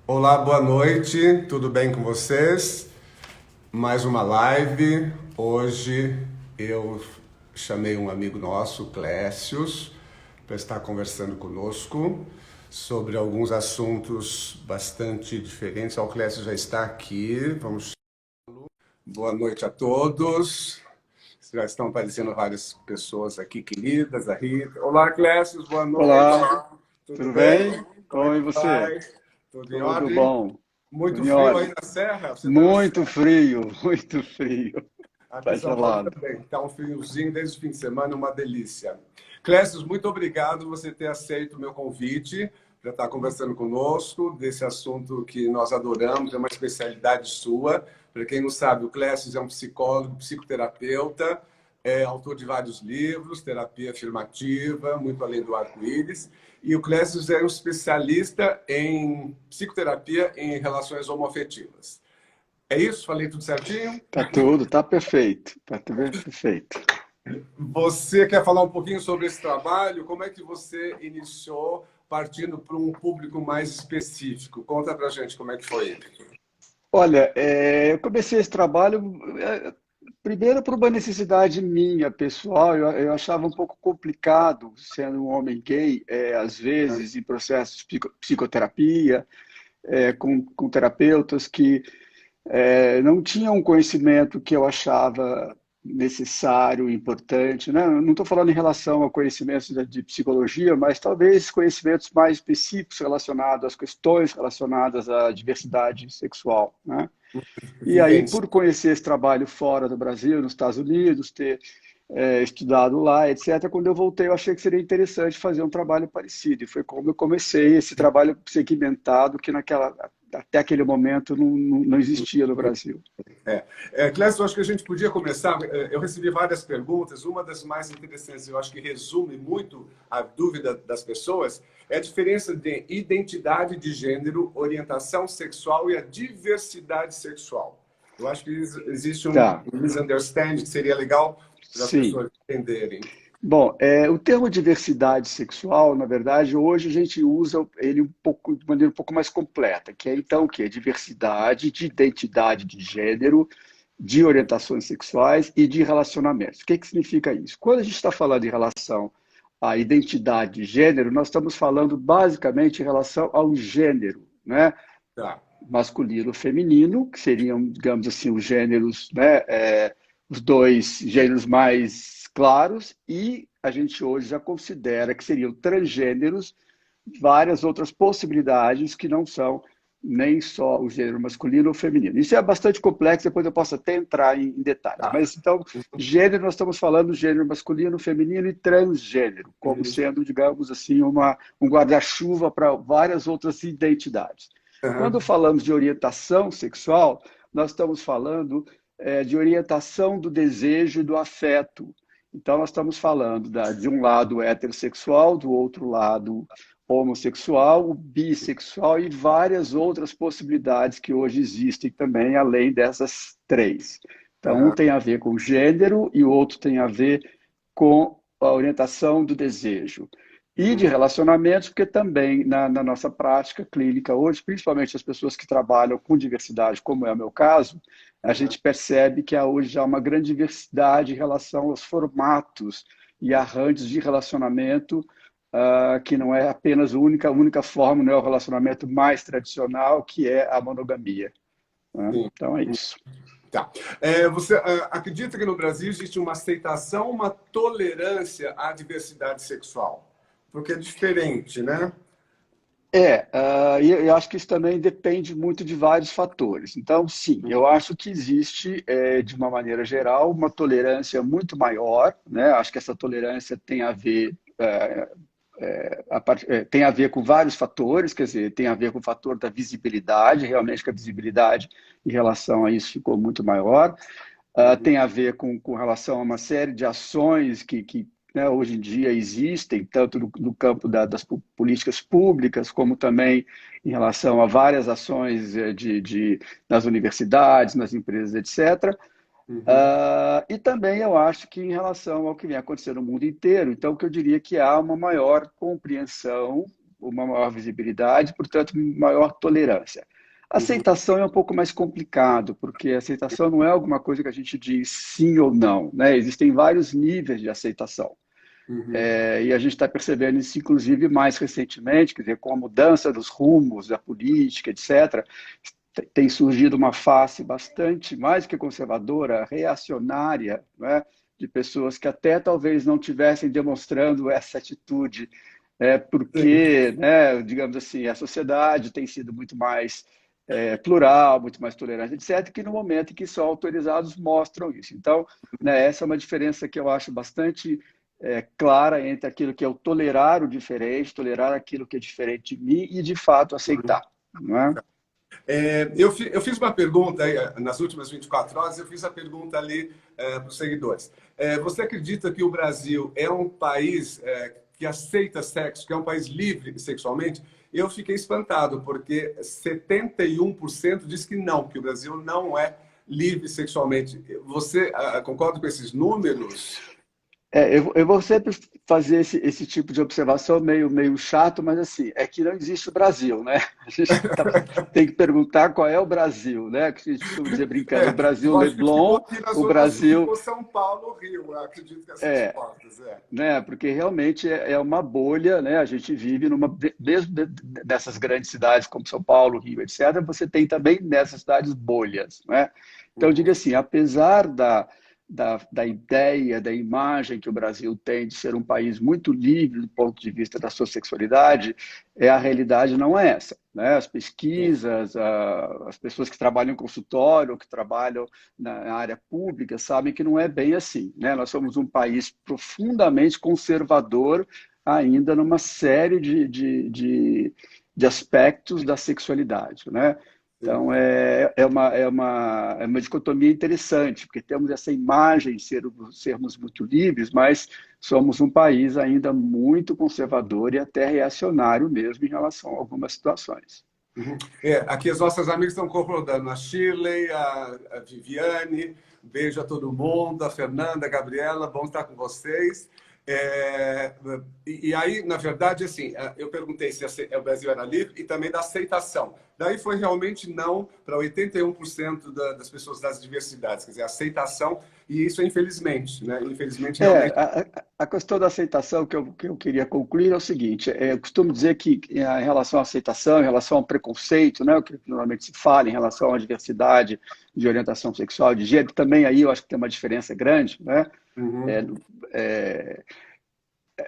Olá, boa noite, tudo bem com vocês? Mais uma live. Hoje eu chamei um amigo nosso, Clécius, para estar conversando conosco sobre alguns assuntos bastante diferentes. O Clécio já está aqui. Vamos. Boa noite a todos. Já estão aparecendo várias pessoas aqui queridas. A Rita. Olá, Clécio, boa noite. Olá, Tudo tudo bem? bem? Como é Bom, e que você? vai? Tudo em Tudo ordem? bom, Muito tudo em frio aí ordem. na Serra? Você está na Muito Serra? frio, muito frio. Aqui em Tá São Paulo gelado. também. Está um friozinho desde o fim de semana, uma delícia. Clécio, muito obrigado você ter aceito o meu convite para estar conversando conosco desse assunto que nós adoramos, é uma especialidade sua. Para quem não sabe, o Clécio é um psicólogo, psicoterapeuta, é autor de vários livros, terapia afirmativa, muito além do arco-íris. E o Clécio é um especialista em psicoterapia em relações homoafetivas. É isso? Falei tudo certinho? Tá perfeito, tá tudo perfeito. Você quer falar um pouquinho sobre esse trabalho? Como é que você iniciou partindo para um público mais específico? Conta pra gente como é que foi. Olha, eu comecei esse trabalho primeiro por uma necessidade minha, pessoal. Eu achava um pouco complicado, sendo um homem gay, às vezes, em processos de psicoterapia, com terapeutas que não tinha um conhecimento que eu achava necessário, importante, né? Eu não estou falando em relação a conhecimentos de psicologia, mas talvez conhecimentos mais específicos relacionados às questões relacionadas à diversidade sexual, né? E aí, Vivência. por conhecer esse trabalho fora do Brasil, nos Estados Unidos, ter estudado lá, etc., quando eu voltei, eu achei que seria interessante fazer um trabalho parecido. E foi como eu comecei esse trabalho segmentado, que até aquele momento não existia no Brasil. Clécio, eu acho que a gente podia começar. Eu recebi várias perguntas. Uma das mais interessantes, eu acho que resume muito a dúvida das pessoas, é a diferença de identidade de gênero, orientação sexual e a diversidade sexual. Eu acho que existe um Tá, misunderstanding que seria legal para as sim. pessoas entenderem. Bom, o termo diversidade sexual, na verdade, hoje a gente usa ele de maneira um pouco mais completa, que é então o quê? Diversidade de identidade de gênero, de orientações sexuais e de relacionamentos. O que significa isso? Quando a gente está falando em relação à identidade de gênero, nós estamos falando basicamente em relação ao gênero, né? Tá. Masculino e feminino, que seriam, digamos assim, os gêneros, né, os dois gêneros mais claros, e a gente hoje já considera que seriam transgêneros várias outras possibilidades que não são nem só o gênero masculino ou feminino. Isso é bastante complexo, depois eu posso até entrar em detalhes. Tá. Mas então, gênero, nós estamos falando gênero masculino, feminino e transgênero, como sendo, digamos assim, um guarda-chuva para várias outras identidades. Quando Uhum. falamos de orientação sexual, nós estamos falando de orientação do desejo e do afeto. Então, nós estamos falando de um lado heterossexual, do outro lado homossexual, bissexual e várias outras possibilidades que hoje existem também, além dessas três. Então, um Uhum. tem a ver com gênero e o outro tem a ver com a orientação do desejo. E de relacionamentos, porque também na nossa prática clínica hoje, principalmente as pessoas que trabalham com diversidade, como é o meu caso, a Uhum. gente percebe que há hoje já uma grande diversidade em relação aos formatos e arranjos de relacionamento, que não é apenas a única forma, não é o relacionamento mais tradicional, que é a monogamia, né? Sim. Então é isso. Tá. Você acredita que no Brasil existe uma aceitação, uma tolerância à diversidade sexual? Porque é diferente, né? E eu acho que isso também depende muito de vários fatores. Então, sim, eu acho que existe, de uma maneira geral, uma tolerância muito maior, né? Acho que essa tolerância tem a ver, tem a ver com vários fatores, quer dizer, tem a ver com o fator da visibilidade, realmente que a visibilidade em relação a isso ficou muito maior. Tem a ver com relação a uma série de ações que né, hoje em dia existem, tanto no campo das políticas públicas, como também em relação a várias ações nas universidades, nas empresas, etc. Uhum. E também eu acho que em relação ao que vem acontecendo no mundo inteiro, então que eu diria que há uma maior compreensão, uma maior visibilidade, portanto, maior tolerância. Uhum, Aceitação é um pouco mais complicado, porque a aceitação não é alguma coisa que a gente diz sim ou não, né? Existem vários níveis de aceitação. uhum, E a gente está percebendo isso, inclusive, mais recentemente, quer dizer, com a mudança dos rumos da política, etc., tem surgido uma face bastante mais que conservadora, reacionária, né, de pessoas que até talvez não tivessem demonstrando essa atitude, sim, porque, né, digamos assim, a sociedade tem sido muito mais plural, muito mais tolerante, etc., que no momento em que são autorizados mostram isso. Então, né, essa é uma diferença que eu acho bastante clara entre aquilo que é o tolerar o diferente, tolerar aquilo que é diferente de mim e, de fato, aceitar. Não é? eu fiz uma pergunta aí, nas últimas 24 horas, eu fiz a pergunta ali para os seguidores. Você acredita que o Brasil é um país que aceita sexo, que é um país livre sexualmente? Eu fiquei espantado, porque 71% diz que não, que o Brasil não é livre sexualmente. Você concorda com esses números? Eu vou sempre fazer esse tipo de observação meio chato, mas assim, é que não existe o Brasil, né? A gente tem que perguntar qual é o Brasil, né? Que a gente costuma dizer brincando, o Brasil Eu acho que ficou Leblon, aqui na o Zona Sul, Brasil ficou São Paulo, Rio. Eu acredito que essas é, portas. né? Porque realmente é uma bolha, né? A gente vive mesmo dessas grandes cidades como São Paulo, Rio, etc. Você tem também nessas cidades bolhas, né? Então, eu digo Uhum, assim, apesar da ideia, da imagem que o Brasil tem de ser um país muito livre do ponto de vista da sua sexualidade, a realidade não é essa, né? As sim. pesquisas, as pessoas que trabalham em consultório, que trabalham na área pública, sabem que não é bem assim, né? Nós somos um país profundamente conservador ainda numa série de aspectos da sexualidade, né? Sim. Então, é uma dicotomia interessante, porque temos essa imagem de sermos muito livres, mas somos um país ainda muito conservador e até reacionário mesmo em relação a algumas situações. Uhum. Aqui as nossas amigas estão concordando. A Shirley, a Viviane, beijo a todo mundo, a Fernanda, a Gabriela, bom estar com vocês. É, e aí, na verdade, assim, eu perguntei se o Brasil era livre e também da aceitação. Daí foi realmente não para 81% das pessoas das diversidades, quer dizer, aceitação, e isso infelizmente, né? Infelizmente, realmente. A questão da aceitação que eu queria concluir é o seguinte: eu costumo dizer que em relação à aceitação, em relação ao preconceito, né, o que normalmente se fala em relação à diversidade de orientação sexual, de gênero, também aí eu acho que tem uma diferença grande, né? É, Uhum. é,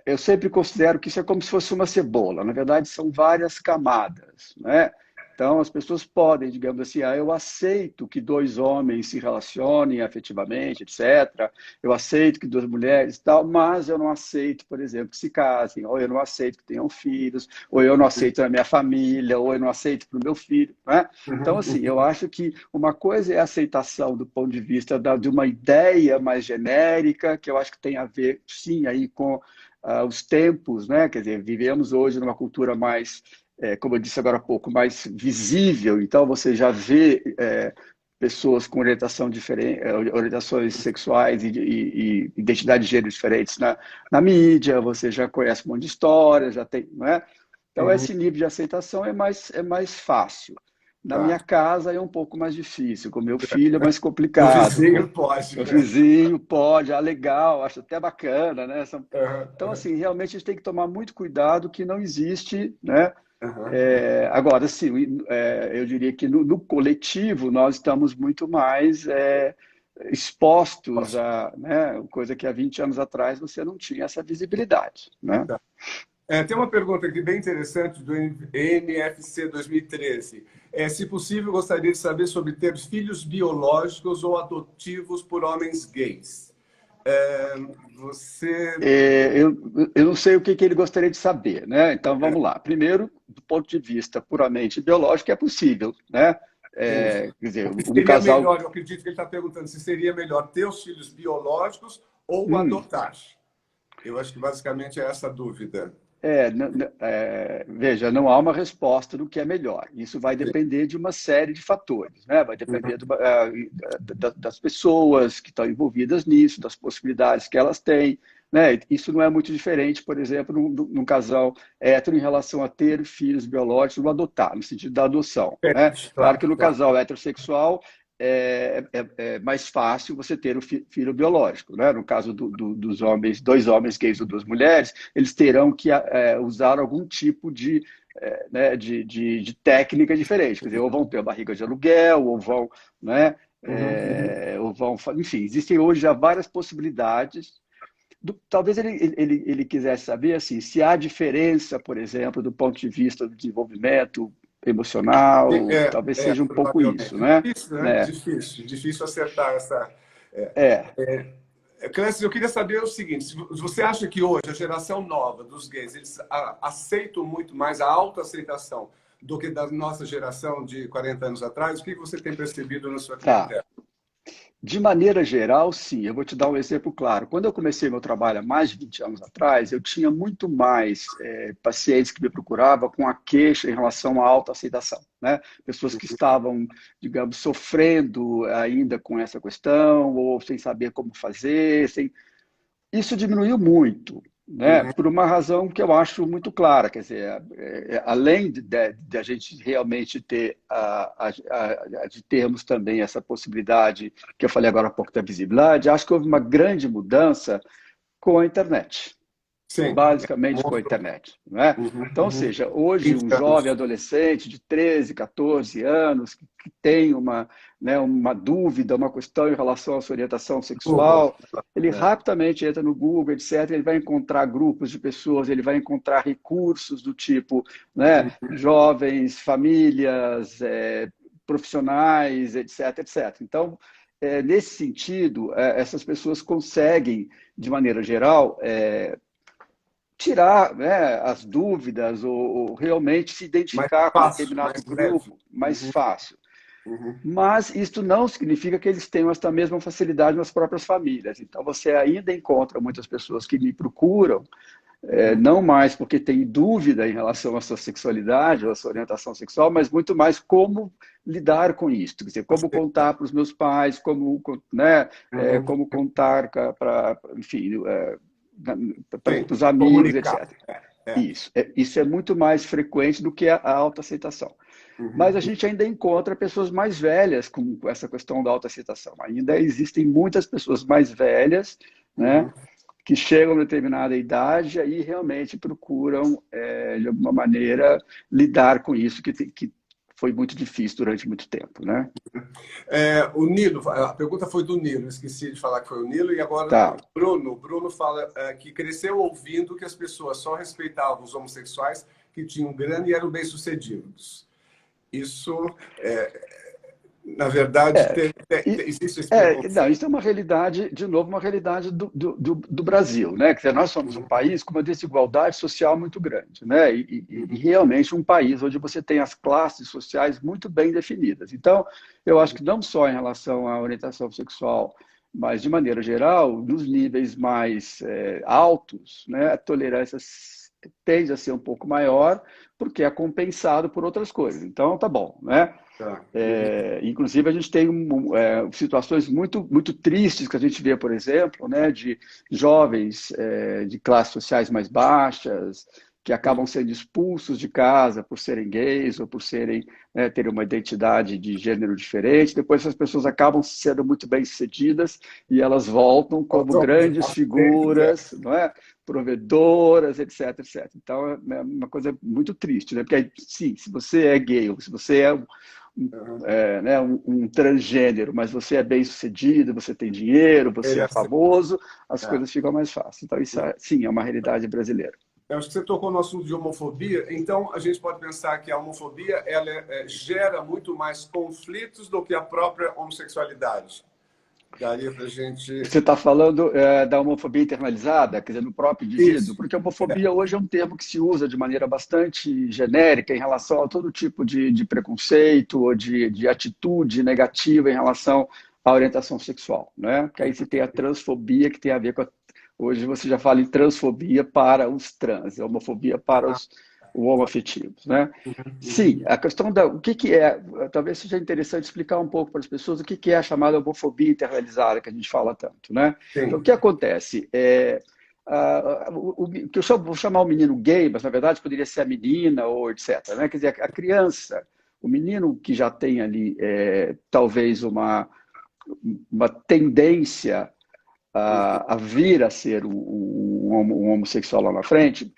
eu sempre considero que isso é como se fosse uma cebola. Na verdade, são várias camadas, né? Então, as pessoas podem, digamos assim, eu aceito que dois homens se relacionem afetivamente, etc. Eu aceito que duas mulheres e tal, mas eu não aceito, por exemplo, que se casem, ou eu não aceito que tenham filhos, ou eu não aceito na minha família, ou eu não aceito para o meu filho, né? Então, assim, Uhum. eu acho que uma coisa é a aceitação do ponto de vista de uma ideia mais genérica, que eu acho que tem a ver, sim, aí com os tempos, né? Quer dizer, vivemos hoje numa cultura mais, como eu disse agora há pouco, mais visível. Então, você já vê pessoas com orientação diferente, orientações sexuais e identidade de gênero diferentes na mídia, você já conhece um monte de histórias, já tem, não é? Então, Uhum. esse nível de aceitação é mais fácil. Na Tá. minha casa é um pouco mais difícil, com meu filho é mais O complicado. vizinho pode, O né? vizinho pode, legal, acho até bacana, né? Uhum. Então, Uhum. assim, realmente a gente tem que tomar muito cuidado que não existe, né? Uhum. Agora, sim, eu diria que no coletivo nós estamos muito mais expostos a, né, coisa que há 20 anos atrás você não tinha essa visibilidade, né? Tá. Tem uma pergunta aqui bem interessante do NFC 2013. Se possível, gostaria de saber sobre ter filhos biológicos ou adotivos por homens gays. É, você. Eu não sei o que ele gostaria de saber, né? Então, vamos lá. Primeiro, do ponto de vista puramente biológico, é possível, né? Sim. Quer dizer, Se um seria casal. melhor, eu acredito que ele está perguntando se seria melhor ter os filhos biológicos ou Hum, adotar. Eu acho que basicamente é essa a dúvida. Veja, não há uma resposta do que é melhor. Isso vai Sim. depender de uma série de fatores, né? Vai depender das pessoas que estão envolvidas nisso, das possibilidades que elas têm, né? Isso não é muito diferente, por exemplo, num casal hétero em relação a ter filhos biológicos ou adotar, no sentido da adoção, né? Claro Claro, que no claro. casal heterossexual é mais fácil você ter um filho biológico, né? No caso dos homens, dois homens gays ou duas mulheres, eles terão que usar algum tipo né, de técnica diferente. Quer dizer, ou vão ter a barriga de aluguel, ou vão, né, Uhum, uhum. ou vão, enfim, existem hoje já várias possibilidades. Talvez ele quisesse saber assim, se há diferença, por exemplo, do ponto de vista do desenvolvimento emocional, talvez seja um pouco isso, Provavelmente. né? Difícil, né? Né? Difícil, difícil acertar essa. É. É, Clécio, eu queria saber o seguinte: se você acha que hoje a geração nova dos gays eles aceitam muito mais a autoaceitação do que da nossa geração de 40 anos atrás? O que você tem percebido na sua tá. clientela? De maneira geral, sim. Eu vou te dar um exemplo claro. Quando eu comecei meu trabalho há mais de 20 anos atrás, eu tinha muito mais pacientes que me procuravam com a queixa em relação à autoaceitação, né? Pessoas que estavam, digamos, sofrendo ainda com essa questão, ou sem saber como fazer, isso diminuiu muito, né? Uhum. Por uma razão que eu acho muito clara, quer dizer, além de a gente realmente ter de termos também essa possibilidade que eu falei agora há pouco da visibilidade, acho que houve uma grande mudança com a internet, Sim. basicamente com a internet, não é? Uhum, Então, ou uhum. seja, hoje 20 um jovem anos. adolescente de 13, 14 anos que tem uma dúvida, uma questão em relação à sua orientação Google. sexual, ele É. rapidamente entra no Google, etc. Ele vai encontrar grupos de pessoas, ele vai encontrar recursos do tipo, né, jovens, famílias, profissionais, etc, etc. Então, nesse sentido, essas pessoas conseguem, de maneira geral, tirar, né, as dúvidas ou realmente se Mais identificar com fácil, determinado mais leve. grupo mais Uhum, fácil. uhum. Mas isto não significa que eles tenham essa mesma facilidade nas próprias famílias. Então, você ainda encontra muitas pessoas que me procuram, não mais porque têm dúvida em relação à sua sexualidade ou à sua orientação sexual, mas muito mais como lidar com isso. Quer dizer, como contar para os meus pais, né, Uhum. como contar para, enfim, para Sim, os amigos, comunicar. etc. É. Isso é muito mais frequente do que a autoaceitação. Mas a Uhum. gente ainda encontra pessoas mais velhas com essa questão da autoaceitação. Ainda existem muitas pessoas mais velhas, né, Uhum. que chegam a determinada idade e aí realmente procuram, de alguma maneira, lidar com isso que foi muito difícil durante muito tempo, né? O Nilo, a pergunta foi do Nilo, esqueci de falar que foi o Nilo, e agora Tá. O Bruno fala que cresceu ouvindo que as pessoas só respeitavam os homossexuais que tinham grana e eram bem-sucedidos. Isso, na verdade, É, e, existe esse preconceito. não, isso é uma realidade, de novo, uma realidade do Brasil, né? Quer dizer, nós somos um país com uma desigualdade social muito grande, né? E realmente um país onde você tem as classes sociais muito bem definidas. Então, eu acho que não só em relação à orientação sexual, mas de maneira geral, nos níveis mais altos, né? A tolerância tende a ser um pouco maior, porque é compensado por outras coisas. Então, tá bom, né? Tá. Uhum. Inclusive, a gente tem situações muito, muito tristes que a gente vê, por exemplo, né, de jovens de classes sociais mais baixas que acabam sendo expulsos de casa por serem gays ou por serem, né, terem uma identidade de gênero diferente. Depois, essas pessoas acabam sendo muito bem-sucedidas e elas voltam como Faltou grandes é. figuras, não é? Provedoras, etc, etc. Então, é uma coisa muito triste, né? Porque, aí, sim, se você é gay ou se você é Uhum. né, um transgênero, mas você é bem-sucedido, você tem dinheiro, você Ele é famoso, as é. coisas ficam mais fáceis. Então, isso, sim, é uma realidade brasileira. Eu acho que você tocou no assunto de homofobia, então a gente pode pensar que a homofobia ela gera muito mais conflitos do que a própria homossexualidade. Daria para a gente. Você está falando da homofobia internalizada, quer dizer, no próprio indivíduo? Isso. Porque a homofobia hoje é um termo que se usa de maneira bastante genérica em relação a todo tipo de preconceito ou de atitude negativa em relação à orientação sexual, né? Porque aí você tem a transfobia, que tem a ver com hoje você já fala em transfobia para os trans, homofobia para os homoafetivos, né? Sim, Uhum. a questão o que é, talvez seja interessante explicar um pouco para as pessoas o que é a chamada homofobia internalizada que a gente fala tanto, né? Então, o Sim. que acontece? que eu vou chamar o menino gay, mas na verdade poderia ser a menina ou etc. Né? Quer dizer, a criança, o menino que já tem ali talvez uma tendência a vir a ser um homossexual lá na frente,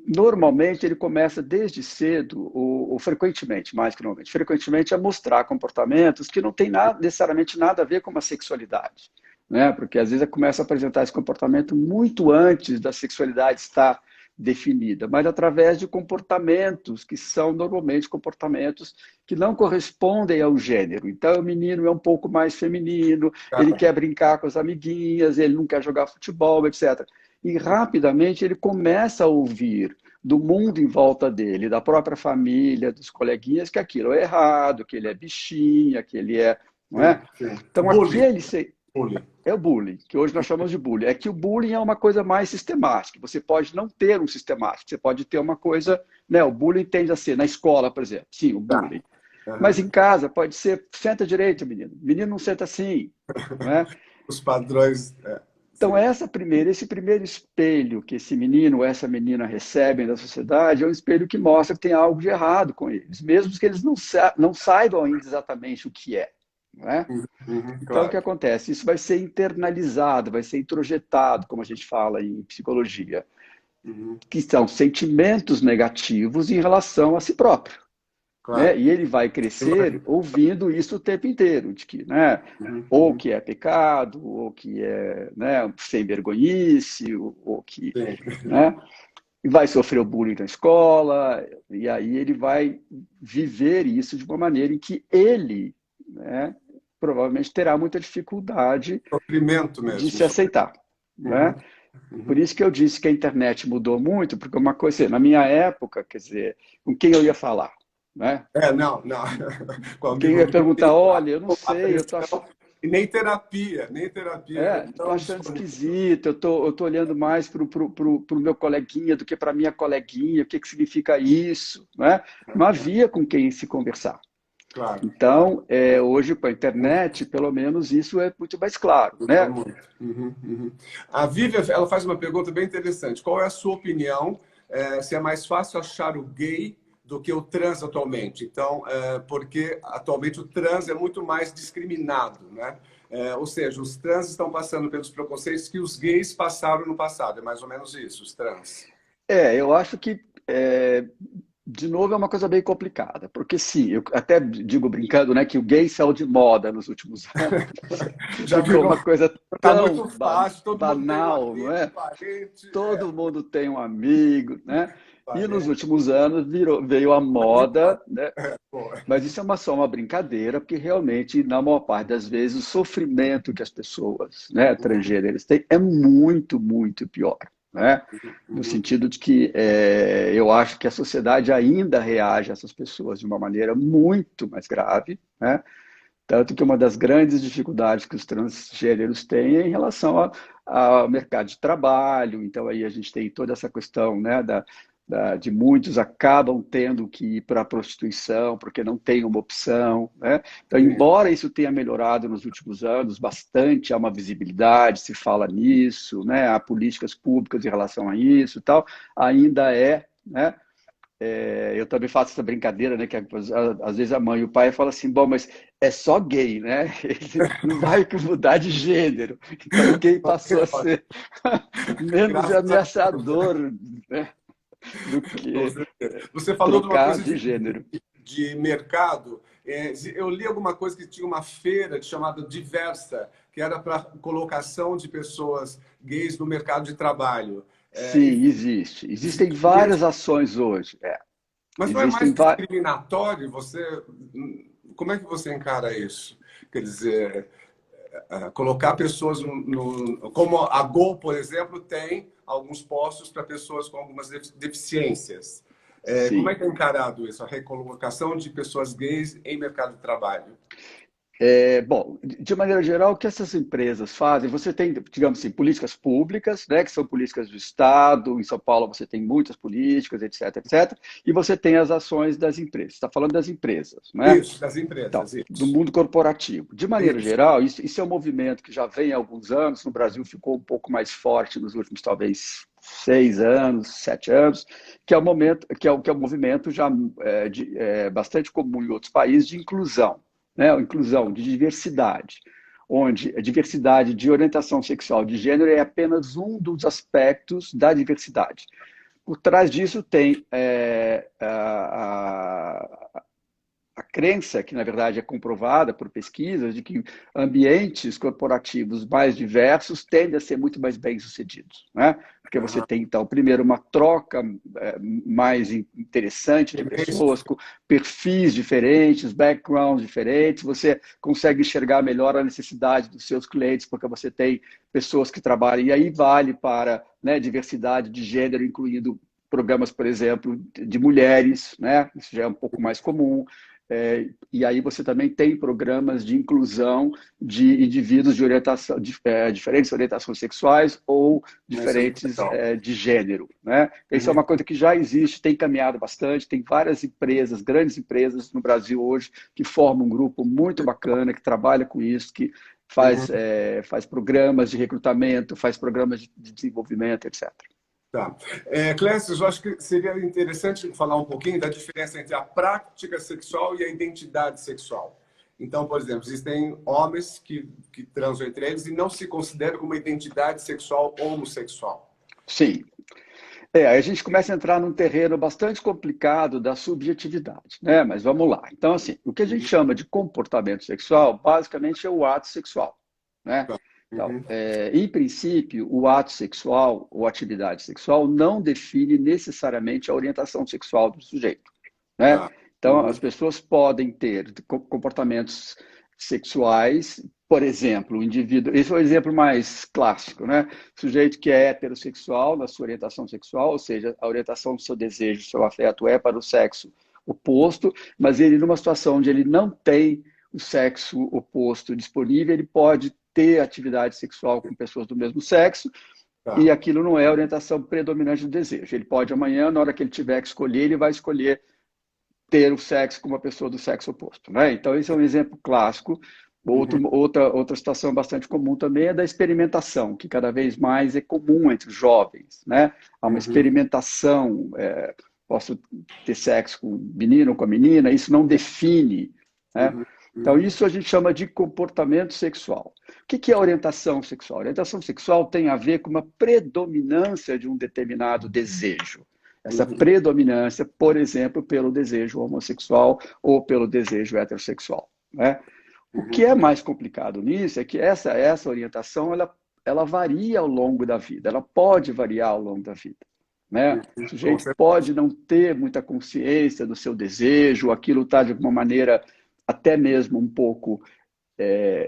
normalmente ele começa desde cedo, ou frequentemente, mais que normalmente, frequentemente a mostrar comportamentos que não têm necessariamente nada a ver com a sexualidade, né? Porque às vezes começa a apresentar esse comportamento muito antes da sexualidade estar definida, mas através de comportamentos que são normalmente comportamentos que não correspondem ao gênero. Então, o menino é um pouco mais feminino, ele quer brincar com as amiguinhas, ele não quer jogar futebol, etc. E rapidamente ele começa a ouvir do mundo em volta dele, da própria família, dos coleguinhas, que aquilo é errado, que ele é bichinha, que ele é. Não é? Sim. Então, Bullying. Bullying. É o bullying, que hoje nós chamamos de bullying. É que o bullying é uma coisa mais sistemática. Você pode não ter um sistemático, você pode ter uma coisa. Né? O bullying tende a ser, na escola, por exemplo, sim, o bullying. Mas em casa pode ser, senta direito, menino. Menino não senta assim. Não é? Os padrões. Então, esse primeiro espelho que esse menino ou essa menina recebem da sociedade é um espelho que mostra que tem algo de errado com eles, mesmo que eles não saibam ainda exatamente o que é. Não é? Então, claro. o que acontece? Isso vai ser internalizado, vai ser introjetado, como a gente fala em psicologia, que são sentimentos negativos em relação a si próprio. Claro. Né? E ele vai crescer ouvindo isso o tempo inteiro, de que, né, ou que é pecado, ou que é, né, sem vergonhice, ou que, né, vai sofrer o bullying na escola, e aí ele vai viver isso de uma maneira em que ele, né, provavelmente terá muita dificuldade Sofrimento mesmo. de se aceitar. Né? Por isso que eu disse que a internet mudou muito, porque uma coisa, na minha época, quer dizer, com quem eu ia falar? Né? Não. Quem ia perguntar, olha, eu não sei, eu tô achando... E nem terapia. Estou achando esquisito, eu tô olhando mais para o meu coleguinha do que para a minha coleguinha, o que significa isso? Né? Não havia com quem se conversar. Claro. Então, hoje com a internet, pelo menos isso é muito mais claro. Né? A Vivian, ela faz uma pergunta bem interessante. Qual é a sua opinião se é mais fácil achar o gay do que o trans atualmente? Então, porque atualmente o trans é muito mais discriminado, né? Ou seja, os trans estão passando pelos preconceitos que os gays passaram no passado. É mais ou menos isso, os trans. Eu acho que, de novo, é uma coisa bem complicada. Porque, sim, eu até digo brincando, né, que o gay saiu de moda nos últimos anos. Já ficou uma coisa tão muito fácil, todo banal, mundo tem um amigo, não é? parente. Todo mundo tem um amigo, né? E nos últimos anos veio a moda, né? Mas isso é só uma brincadeira, porque realmente, na maior parte das vezes, o sofrimento que as pessoas, né, transgêneros têm é muito, muito pior. Né? No sentido de que eu acho que a sociedade ainda reage a essas pessoas de uma maneira muito mais grave, né? Tanto que uma das grandes dificuldades que os transgêneros têm é em relação ao mercado de trabalho. Então, aí a gente tem toda essa questão, né, de muitos acabam tendo que ir para a prostituição porque não tem uma opção. Né? Então, embora isso tenha melhorado nos últimos anos bastante, há uma visibilidade, se fala nisso, né? Há políticas públicas em relação a isso e tal, ainda né? Eu também faço essa brincadeira, né? Que às vezes a mãe e o pai falam assim, bom, mas é só gay, né? Ele não vai mudar de gênero. Então, gay passou a ser menos ameaçador, né? Do que você falou de uma coisa de gênero. De mercado. Eu li alguma coisa que tinha uma feira chamada Diversa, que era para colocação de pessoas gays no mercado de trabalho. Sim, existe. Existem várias ações hoje. Mas não é mais discriminatório? Como é que você encara isso? Quer dizer, colocar pessoas como a Gol, por exemplo, tem alguns postos para pessoas com algumas deficiências. Como é que é encarado isso, a recolocação de pessoas gays em mercado de trabalho? Bom, de maneira geral, o que essas empresas fazem? Você tem, digamos assim, políticas públicas, né, que são políticas do Estado. Em São Paulo você tem muitas políticas, etc, etc. E você tem as ações das empresas. Está falando das empresas, né? Isso, das Então, empresas, do isso. mundo corporativo. De maneira Isso. geral, isso é um movimento que já vem há alguns anos. No Brasil ficou um pouco mais forte nos últimos, talvez, 6 anos, 7 anos, que é o momento, que é um movimento já bastante comum em outros países de inclusão, né? Inclusão, de diversidade, onde a diversidade de orientação sexual de gênero é apenas um dos aspectos da diversidade. Por trás disso tem a crença, que na verdade é comprovada por pesquisas, de que ambientes corporativos mais diversos tendem a ser muito mais bem-sucedidos, né? Porque você Aham. tem, então, primeiro, uma troca mais interessante de Silêncio. pessoas com perfis diferentes, backgrounds diferentes, você consegue enxergar melhor a necessidade dos seus clientes, porque você tem pessoas que trabalham, e aí vale para, né, diversidade de gênero, incluindo programas, por exemplo, de mulheres, né? Isso já é um pouco mais comum. E aí você também tem programas de inclusão de indivíduos de orientação, diferentes orientações sexuais ou Isso é muito diferentes legal. de gênero, né? Isso é uma coisa que já existe, tem caminhado bastante, tem várias empresas, grandes empresas no Brasil hoje, que formam um grupo muito bacana, que trabalha com isso, que faz, Uhum. faz programas de recrutamento, faz programas de desenvolvimento, etc. Tá. Clécio, eu acho que seria interessante falar um pouquinho da diferença entre a prática sexual e a identidade sexual. Então, por exemplo, existem homens que transam entre eles e não se consideram como uma identidade sexual homossexual. Sim. Aí a gente começa a entrar num terreno bastante complicado da subjetividade, né? Mas vamos lá. Então, assim, o que a gente Uhum. chama de comportamento sexual, basicamente é o ato sexual, né? Tá. Então, Uhum. em princípio, o ato sexual ou atividade sexual não define necessariamente a orientação sexual do sujeito, né? Tá. Então, Uhum. as pessoas podem ter comportamentos sexuais, por exemplo, o indivíduo, esse é o exemplo mais clássico, né? Sujeito que é heterossexual na sua orientação sexual, ou seja, a orientação do seu desejo, do seu afeto é para o sexo oposto, mas ele, numa situação onde ele não tem o sexo oposto disponível, ele pode ter atividade sexual com pessoas do mesmo sexo, e Tá. aquilo não é a orientação predominante do desejo. Ele pode amanhã, na hora que ele tiver que escolher, ele vai escolher ter o sexo com uma pessoa do sexo oposto, né? Então, esse é um exemplo clássico. Uhum. Outra situação bastante comum também é da experimentação, que cada vez mais é comum entre os jovens, né? Há uma Uhum. experimentação, posso ter sexo com o menino ou com a menina, isso não define, né? Uhum. Então, Uhum. isso a gente chama de comportamento sexual. O que é orientação sexual? Orientação sexual tem a ver com uma predominância de um determinado desejo. Essa Uhum. predominância, por exemplo, pelo desejo homossexual ou pelo desejo heterossexual, né? O que Uhum. é mais complicado nisso é que essa orientação ela varia ao longo da vida, ela pode variar ao longo da vida, né? O Uhum. Com sujeito certeza. pode não ter muita consciência do seu desejo, aquilo está de alguma maneira até mesmo um pouco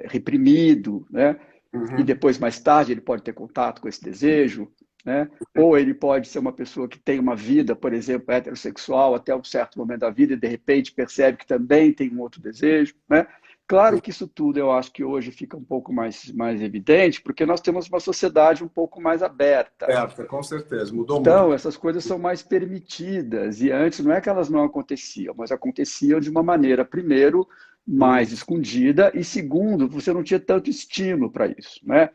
reprimido, né? E Uhum. depois, mais tarde, ele pode ter contato com esse desejo, né? Ou ele pode ser uma pessoa que tem uma vida, por exemplo, heterossexual até um certo momento da vida e de repente percebe que também tem um outro desejo, né? Claro que isso tudo eu acho que hoje fica um pouco mais evidente, porque nós temos uma sociedade um pouco mais aberta. Certo, com certeza. Mudou Então, muito. essas coisas são mais permitidas. E antes não é que elas não aconteciam, mas aconteciam de uma maneira, primeiro, Uhum. mais escondida, e segundo, você não tinha tanto estímulo para isso, né?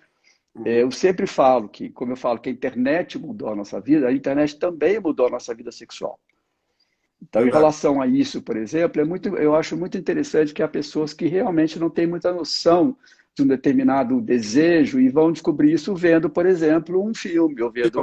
Uhum. Eu sempre falo que, como eu falo que a internet mudou a nossa vida, a internet também mudou a nossa vida sexual. Então, em Verdade. relação a isso, por exemplo, eu acho muito interessante que há pessoas que realmente não têm muita noção de um determinado desejo e vão descobrir isso vendo, por exemplo, um filme, ou vendo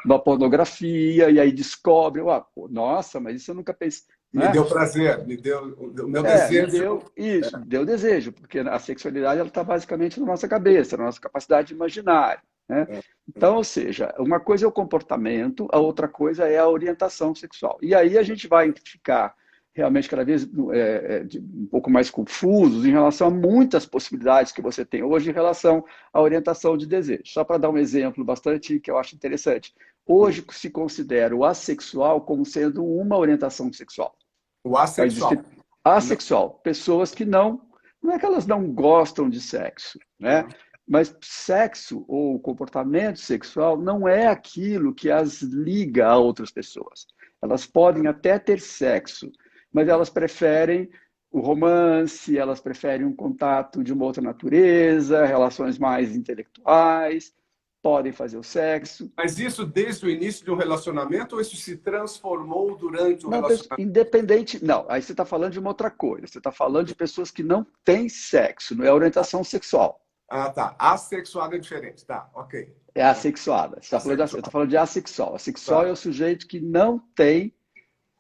uma pornografia, e aí descobrem, nossa, mas isso eu nunca pensei, Me né? deu prazer, me deu o meu Me desejo. deu isso, me deu desejo, porque a sexualidade ela está basicamente na nossa cabeça, na nossa capacidade de imaginar, né? É, Então, ou seja, uma coisa é o comportamento, a outra coisa é a orientação sexual. E aí a gente vai ficar realmente cada vez um pouco mais confusos em relação a muitas possibilidades que você tem hoje em relação à orientação de desejo. Só para dar um exemplo bastante que eu acho interessante. Hoje se considera o assexual como sendo uma orientação sexual. o Então, assexual. existe Não. assexual, pessoas que não é que elas não gostam de sexo, né? Uhum. Mas sexo ou comportamento sexual não é aquilo que as liga a outras pessoas. Elas podem até ter sexo, mas elas preferem o romance, elas preferem um contato de uma outra natureza, relações mais intelectuais, podem fazer o sexo. Mas isso desde o início de um relacionamento ou isso se transformou durante o Não, relacionamento? independente. Não, aí você está falando de uma outra coisa. Você está falando de pessoas que não têm sexo, não é orientação sexual. Ah, tá. Assexuado é diferente. Tá, ok. É assexuada. Você está Assexuado. falando de assexual. Assexual é Tá. o sujeito que não tem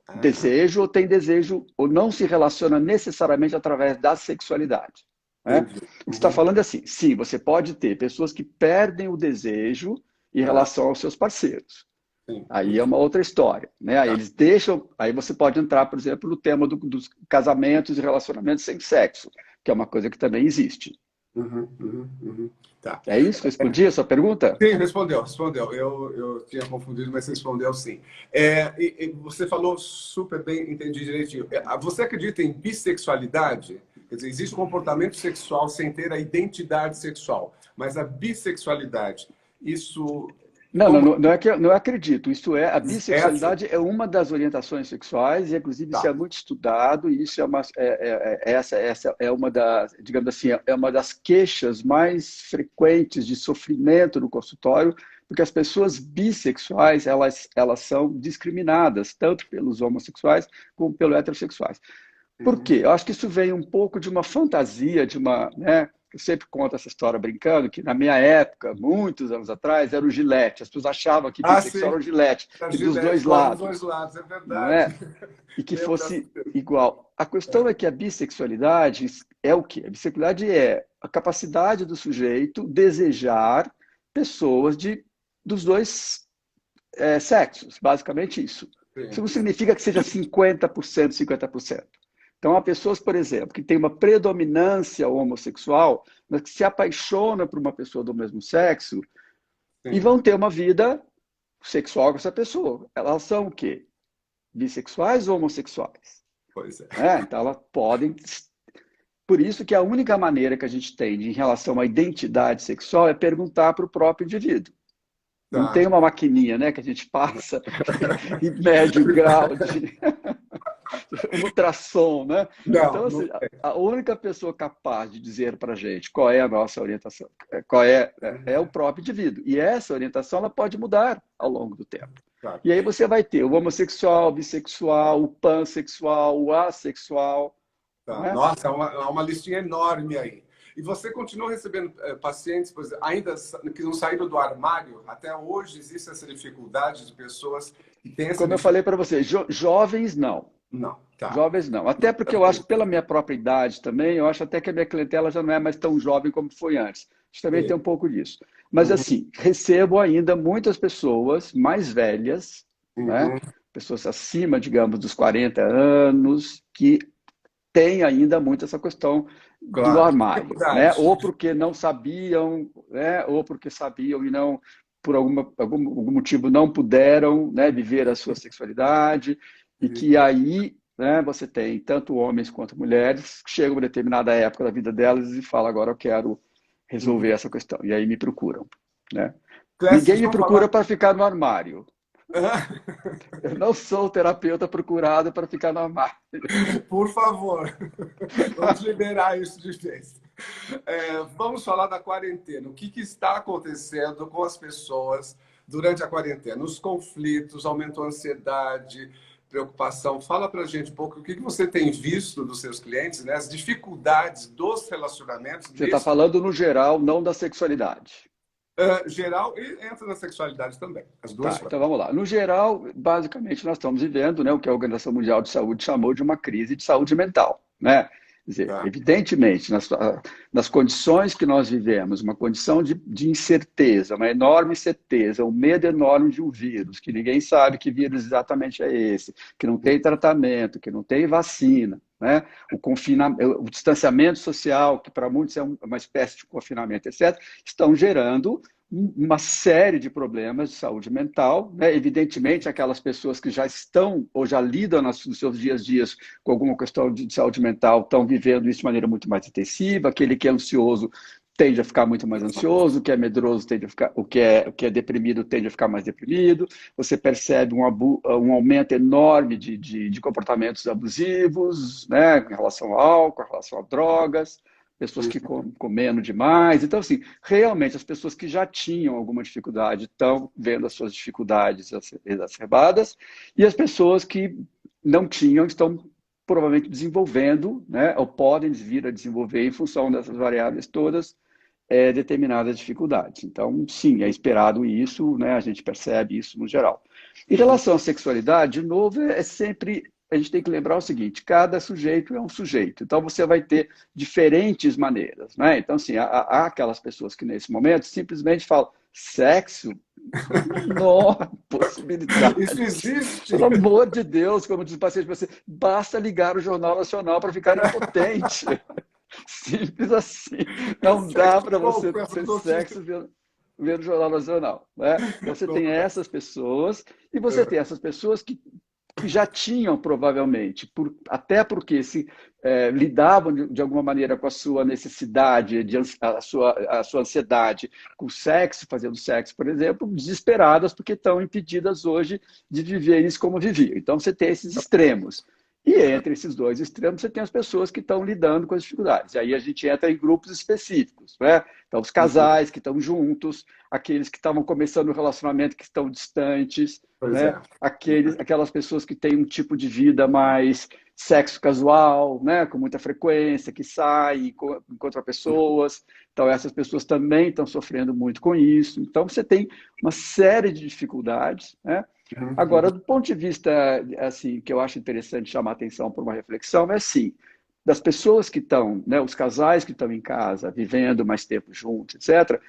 Ah, desejo ou tem desejo ou não se relaciona necessariamente através da sexualidade. Né? entendi. O que você está Uhum. falando é assim, sim, você pode ter pessoas que perdem o desejo em Tá, relação aos seus parceiros. sim. Aí é uma outra história, né? Aí Tá. eles deixam, aí você pode entrar, por exemplo, no tema dos casamentos e relacionamentos sem sexo, que é uma coisa que também existe. Uhum, uhum, uhum. Tá. É isso? Respondi a sua pergunta? Sim, respondeu, respondeu. Eu tinha confundido, mas respondeu sim. E você falou super bem, entendi direitinho. Você acredita em bissexualidade? Quer dizer, existe um comportamento sexual sem ter a identidade sexual, mas a bissexualidade, isso Não, não, como não é que eu não acredito. Isso é, a é assim? bissexualidade é uma das orientações sexuais, e inclusive isso Tá. é muito estudado, e isso é uma, essa é uma das, digamos assim, é uma das queixas mais frequentes de sofrimento no consultório, porque as pessoas bissexuais, elas são discriminadas, tanto pelos homossexuais como pelos heterossexuais. Por Uhum. quê? Eu acho que isso vem um pouco de uma fantasia, de uma, né? Eu sempre conto essa história brincando, que na minha época, muitos anos atrás, era o Gillette. As pessoas achavam que Ah, bissexual sim. era o Gillette, A que dos Gillette dois corre dos dois lados, lados, é não verdade. é? E que Lembro dessa. fosse igual. A questão é que a bissexualidade é o quê? A bissexualidade é a capacidade do sujeito desejar pessoas dos dois sexos, basicamente isso. Isso Sim, não sim. significa que seja 50%, 50%. Então, há pessoas, por exemplo, que têm uma predominância homossexual, mas que se apaixonam por uma pessoa do mesmo sexo e Sim. vão ter uma vida sexual com essa pessoa. Elas são o quê? Bissexuais ou homossexuais? Pois é. Né? Então, elas podem. Por isso que a única maneira que a gente tem em relação à identidade sexual é perguntar para o próprio indivíduo. Não Tá. tem uma maquininha, né, que a gente passa e mede o grau de um ultrassom, né? Não, Então, não assim, tem. a única pessoa capaz de dizer para a gente qual é a nossa orientação, qual é o próprio indivíduo. E essa orientação ela pode mudar ao longo do tempo. Claro. E aí você vai ter o homossexual, o bissexual, o pansexual, o assexual, não Tá. é? Nossa, é uma listinha enorme aí. E você continua recebendo pacientes, por exemplo, ainda que não saíram do armário? Até hoje existe essa dificuldade de pessoas que têm essa Como eu dificuldade? falei para você, jovens não. Não, tá. Jovens não. Até porque eu acho, pela minha própria idade também, eu acho até que a minha clientela já não é mais tão jovem como foi antes. Acho que também tem Sim. um pouco disso. Mas, Uhum, assim, recebo ainda muitas pessoas mais velhas, né? uhum. Pessoas acima, digamos, dos 40 anos, que têm ainda muito essa questão do Claro. armário, né? Dificuldade. Ou porque não sabiam, né? Ou porque sabiam e não, por algum motivo, não puderam, né, viver a sua sexualidade, e que aí, né, você tem tanto homens quanto mulheres que chegam a uma determinada época da vida delas e falam, agora eu quero resolver Uhum. essa questão. E aí me procuram, né? Clécio, Ninguém me vamos procura falar. para ficar no armário. Eu não sou terapeuta procurado para ficar no armário. Por favor, vamos liberar isso de vez. Vamos falar da quarentena. O que está acontecendo com as pessoas durante a quarentena? Os conflitos, aumentou a ansiedade, preocupação. Fala para a gente um pouco o que você tem visto dos seus clientes, né? As dificuldades dos relacionamentos Você está nesse falando no geral, não da sexualidade. geral e entra na sexualidade também. As duas Tá, coisas. então vamos lá. No geral, basicamente, nós estamos vivendo, né, o que a Organização Mundial de Saúde chamou de uma crise de saúde mental, né? Quer dizer, Tá. evidentemente, nas condições que nós vivemos, uma condição de incerteza, uma enorme incerteza, um medo enorme de um vírus, que ninguém sabe que vírus exatamente é esse, que não tem tratamento, que não tem vacina, né? O distanciamento social, que para muitos é uma espécie de confinamento, etc., estão gerando uma série de problemas de saúde mental, né? Evidentemente, aquelas pessoas que já estão ou já lidam nos seus dias a dias com alguma questão de saúde mental estão vivendo isso de maneira muito mais intensiva. Aquele que é ansioso tende a ficar muito mais ansioso, o que é medroso tende a ficar, o que é deprimido tende a ficar mais deprimido. Você percebe um aumento enorme de comportamentos abusivos, né? Em relação ao álcool, em relação a drogas, pessoas que comendo demais. Então, assim, realmente as pessoas que já tinham alguma dificuldade estão vendo as suas dificuldades exacerbadas, e as pessoas que não tinham estão provavelmente desenvolvendo, né, ou podem vir a desenvolver em função dessas variáveis todas, determinadas dificuldades. Então, sim, é esperado isso, né, a gente percebe isso no geral. Em relação à sexualidade, de novo, é sempre a gente tem que lembrar o seguinte: cada sujeito é um sujeito. Então, você vai ter diferentes maneiras, né? Então, assim, há aquelas pessoas que, nesse momento, simplesmente falam sexo, não possibilidade. Isso existe. Pelo amor de Deus, como diz o paciente, você basta ligar o Jornal Nacional para ficar impotente. Simples assim. Não dá para você ter sexo vendo o Jornal Nacional, né? Então, você tem essas pessoas, e você tem essas pessoas que já tinham, provavelmente, até porque lidavam de alguma maneira com a sua necessidade, a sua ansiedade com o sexo, fazendo sexo, por exemplo, desesperadas porque estão impedidas hoje de viver isso como viviam. Então, você tem esses extremos. E entre esses dois extremos, você tem as pessoas que estão lidando com as dificuldades. E aí a gente entra em grupos específicos, né? Então, os casais que estão juntos, aqueles que estavam começando o relacionamento que estão distantes, né? Aquelas pessoas que têm um tipo de vida mais sexo casual, né? Com muita frequência, que saem, encontram pessoas. Então, essas pessoas também estão sofrendo muito com isso. Então, você tem uma série de dificuldades, né? Agora, do ponto de vista, assim, que eu acho interessante chamar a atenção para uma reflexão, é assim, das pessoas que estão, né, os casais que estão em casa, vivendo mais tempo juntos, etc.,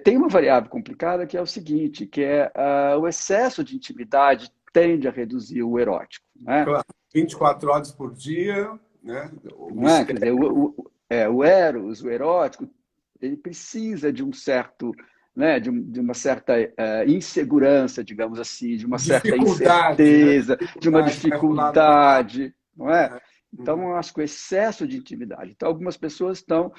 tem uma variável complicada que é o seguinte, que é o excesso de intimidade tende a reduzir o erótico, né? Claro, 24 horas por dia, né? Não é? Quer dizer, o eros, o erótico, ele precisa de um certo, né, de uma certa insegurança, digamos assim, de uma certa Dificuldade, né? incerteza, de uma dificuldade, não é? Então, Uhum. eu acho que o excesso de intimidade. Então, algumas pessoas estão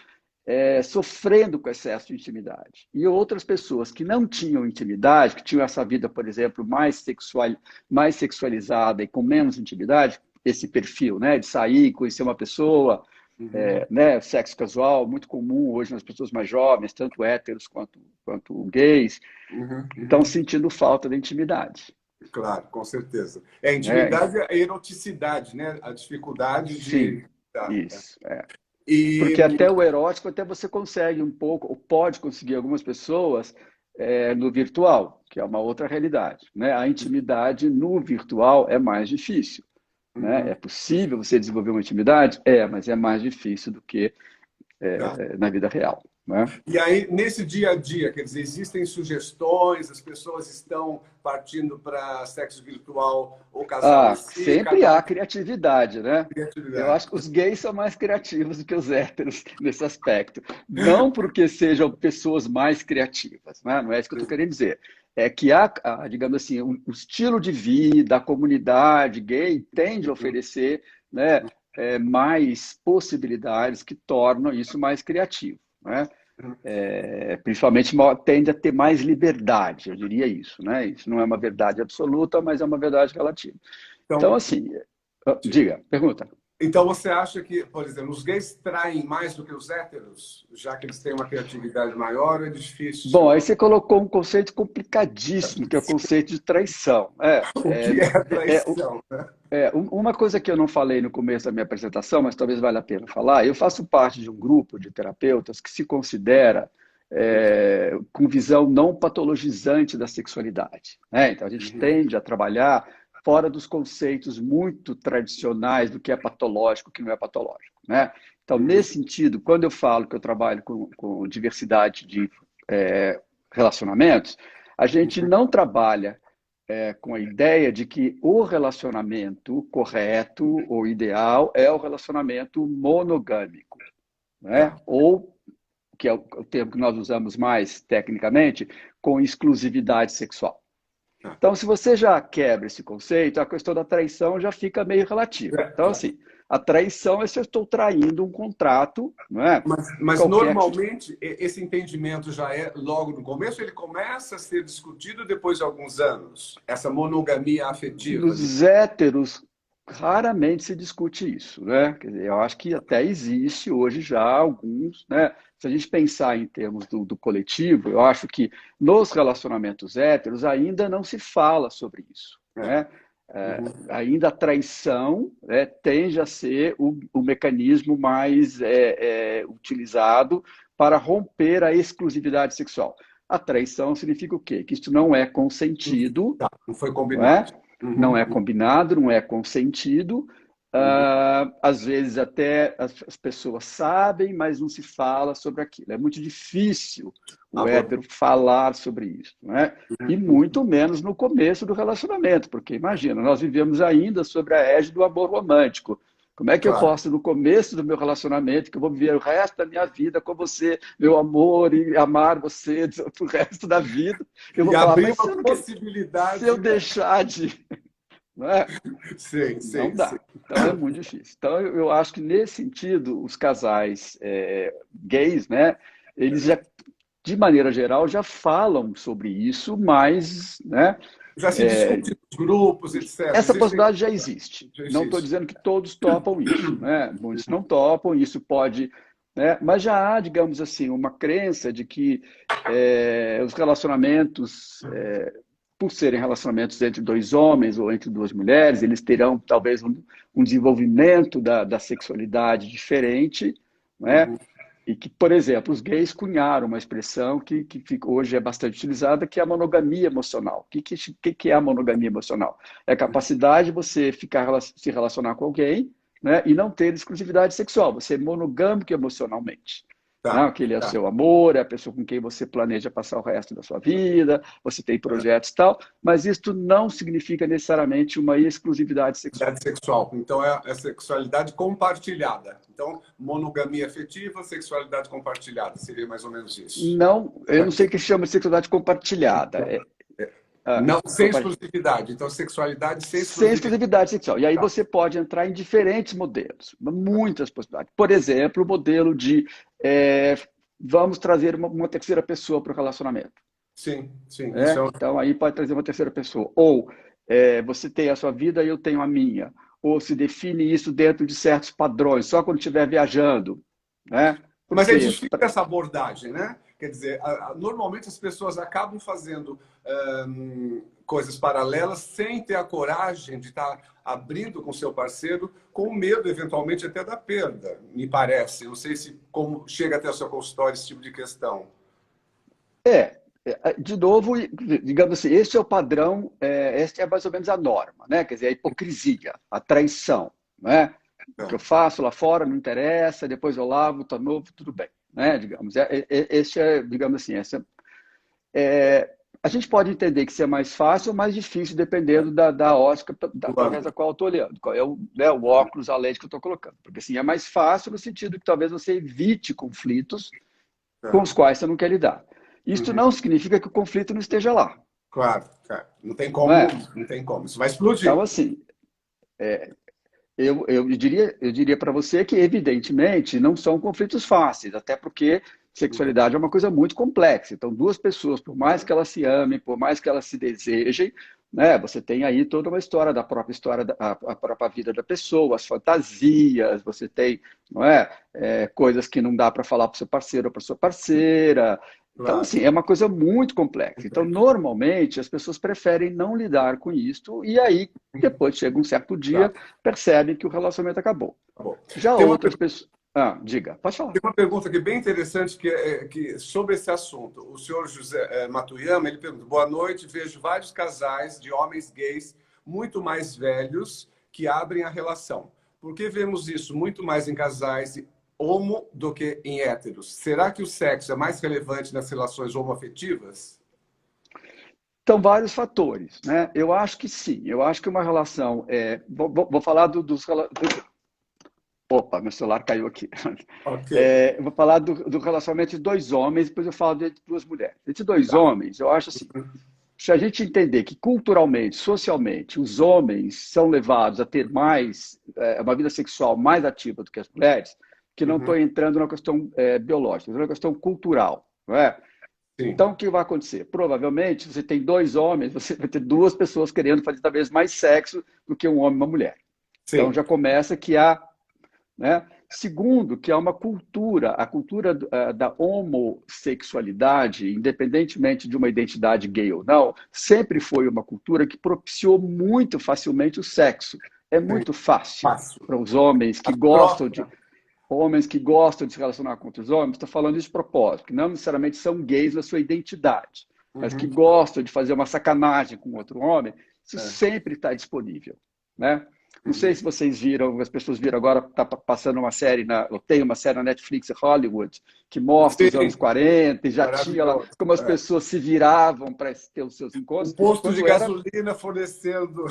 sofrendo com excesso de intimidade. E outras pessoas que não tinham intimidade, que tinham essa vida, por exemplo, mais sexualizada e com menos intimidade, esse perfil, né, de sair, conhecer uma pessoa, né, sexo casual, muito comum hoje nas pessoas mais jovens, tanto héteros quanto gays, estão sentindo falta da intimidade. Claro, com certeza. A Né? intimidade é a eroticidade, né? A dificuldade Sim, de... Tá. isso. E Porque até o erótico, até você consegue um pouco, ou pode conseguir algumas pessoas no virtual, que é uma outra realidade. Né? A intimidade no virtual é mais difícil. Né? É possível você desenvolver uma intimidade? Mas é mais difícil do que tá. na vida real. Né? E aí, nesse dia a dia, quer dizer, existem sugestões, as pessoas estão partindo para sexo virtual ou casal em si, Sempre cada um há tem criatividade, né? Eu criatividade. acho que os gays são mais criativos do que os héteros nesse aspecto. Não porque sejam pessoas mais criativas, né? Não é isso que eu estou querendo dizer. É que digamos assim, o estilo de vida, a comunidade gay tende a oferecer, né, mais possibilidades que tornam isso mais criativo, né? Principalmente tende a ter mais liberdade, eu diria isso, né? Isso não é uma verdade absoluta, mas é uma verdade relativa. Então, Então, assim, diga, pergunta. então, você acha que, por exemplo, os gays traem mais do que os héteros, já que eles têm uma criatividade maior, é Bom, aí difícil? você colocou um conceito complicadíssimo, que é o conceito de traição. O que é a traição, né? Uma coisa que eu não falei no começo da minha apresentação, mas talvez valha a pena falar, eu faço parte de um grupo de terapeutas que se considera com visão não patologizante da sexualidade. Né? Então, a gente tende a trabalhar fora dos conceitos muito tradicionais do que é patológico e o que não é patológico. Né? Então, nesse sentido, quando eu falo que eu trabalho com diversidade de relacionamentos, a gente não trabalha com a ideia de que o relacionamento correto ou ideal é o relacionamento monogâmico, né? Tá. Ou que é o termo que nós usamos mais tecnicamente, com exclusividade sexual. Então, se você já quebra esse conceito, a questão da traição já fica meio relativa. Então, assim, a traição é se eu estou traindo um contrato, não é? Mas normalmente esse entendimento já é logo no começo, ele começa a ser discutido depois de alguns anos, essa monogamia afetiva. Nos héteros, raramente se discute isso, né? Quer dizer, eu acho que até existe hoje já alguns, né? Se a gente pensar em termos do coletivo, eu acho que nos relacionamentos héteros ainda não se fala sobre isso, né? Ainda a traição tende a ser o mecanismo mais utilizado para romper a exclusividade sexual. A traição significa o quê? Que isso não é consentido, Não foi combinado. Não é combinado, não é consentido. Às vezes até as pessoas sabem, mas não se fala sobre aquilo. É muito difícil o hétero falar sobre isso, não é? E muito menos no começo do relacionamento, porque imagina, nós vivemos ainda sobre a égide do amor romântico. Como é que eu posso, no começo do meu relacionamento, que eu vou viver o resto da minha vida com você, meu amor, e amar você pro resto da vida, eu vou falar, mas se eu deixar de... Não é? Sim, não dá. Sim. Então é muito difícil. Então eu acho que nesse sentido os casais gays, né, eles já, de maneira geral, já falam sobre isso, mas, né, já se discute nos grupos, etc. Essa possibilidade já existe. Não estou dizendo que todos topam isso, né? Muitos não topam, isso pode, né? Mas já há, digamos assim, uma crença de que os relacionamentos por serem relacionamentos entre dois homens ou entre duas mulheres, eles terão talvez um desenvolvimento da sexualidade diferente, né? E que, por exemplo, os gays cunharam uma expressão que hoje é bastante utilizada, que é a monogamia emocional. O que é a monogamia emocional? É a capacidade de você se relacionar com alguém, né, e não ter exclusividade sexual. Você é monogâmico emocionalmente. Não, que ele é o seu amor, é a pessoa com quem você planeja passar o resto da sua vida, você tem projetos e tal, mas isso não significa necessariamente uma exclusividade sexual. Então, é a sexualidade compartilhada. Então, monogamia afetiva, sexualidade compartilhada, seria mais ou menos isso. Não, eu não sei o que chama de sexualidade compartilhada. Não, sem exclusividade. Então, sexualidade sem exclusividade. Sem exclusividade sexual. E aí você pode entrar em diferentes modelos, muitas possibilidades. Por exemplo, o modelo de vamos trazer uma terceira pessoa para o relacionamento. Sim, sim. Então, aí pode trazer uma terceira pessoa. Ou você tem a sua vida e eu tenho a minha. Ou se define isso dentro de certos padrões, só quando estiver viajando. Né? Mas é difícil essa abordagem, né? Quer dizer, normalmente as pessoas acabam fazendo coisas paralelas sem ter a coragem de estar abrindo com seu parceiro, com medo, eventualmente, até da perda, me parece. Não sei se como chega até o seu consultório esse tipo de questão. De novo, digamos assim, este é o padrão, este é mais ou menos a norma, né? Quer dizer, a hipocrisia, a traição, né? O que eu faço lá fora não interessa, depois eu lavo, tá novo, tudo bem, né? Digamos, este é, digamos assim, a gente pode entender que isso é mais fácil ou mais difícil, dependendo da ótica através da qual eu estou olhando, qual é o óculos, a lente que eu estou colocando. Porque assim, é mais fácil no sentido que talvez você evite conflitos com os quais você não quer lidar. Isso não significa que o conflito não esteja lá. Claro. Não tem como, não tem como. Isso vai explodir. Então, assim, eu diria para você que, evidentemente, não são conflitos fáceis, até porque sexualidade é uma coisa muito complexa. Então, duas pessoas, por mais que elas se amem, por mais que elas se desejem, né, você tem aí toda uma história, a própria vida da pessoa, as fantasias, você tem, não coisas que não dá para falar para o seu parceiro ou para sua parceira. Então, assim, é uma coisa muito complexa. Então, normalmente, as pessoas preferem não lidar com isso e aí, depois chega um certo dia, percebem que o relacionamento acabou. Já outras pessoas... diga, pode falar. Tem uma pergunta aqui bem interessante que sobre esse assunto. O senhor José Matuyama, ele pergunta: boa noite, vejo vários casais de homens gays muito mais velhos que abrem a relação. Por que vemos isso muito mais em casais homo do que em héteros? Será que o sexo é mais relevante nas relações homoafetivas? Então, vários fatores, né? Eu acho que sim. Eu acho que uma relação... Vou falar dos Opa, meu celular caiu aqui. Ok. Eu vou falar do relacionamento de dois homens, depois eu falo de duas mulheres. Entre dois Tá. homens, eu acho assim, se a gente entender que culturalmente, socialmente, os homens são levados a ter mais, uma vida sexual mais ativa do que as mulheres, que não estou Uhum. entrando na questão biológica, estou na questão cultural, não é? Sim. Então, o que vai acontecer? Provavelmente, você tem dois homens, você vai ter duas pessoas querendo fazer talvez mais sexo do que um homem e uma mulher. Então, Sim. já começa que há, né? Segundo, que há uma cultura, a cultura da homossexualidade, independentemente de uma identidade gay ou não, sempre foi uma cultura que propiciou muito facilmente o sexo. É Sim. muito fácil Fácil. para os homens A que gostam de troca. se relacionar com outros homens, estou falando isso de propósito, que não necessariamente são gays na sua identidade, mas que Uhum. gostam de fazer uma sacanagem com outro homem, isso É. sempre está disponível, né? Não sei Uhum. se vocês viram, as pessoas viram agora, está passando uma série, tem uma série na Netflix, Hollywood, que mostra os anos Sim. 40 e já tinha lá Maravilhoso. como as É. pessoas se viravam para ter os seus O encontros, posto de quando era gasolina fornecendo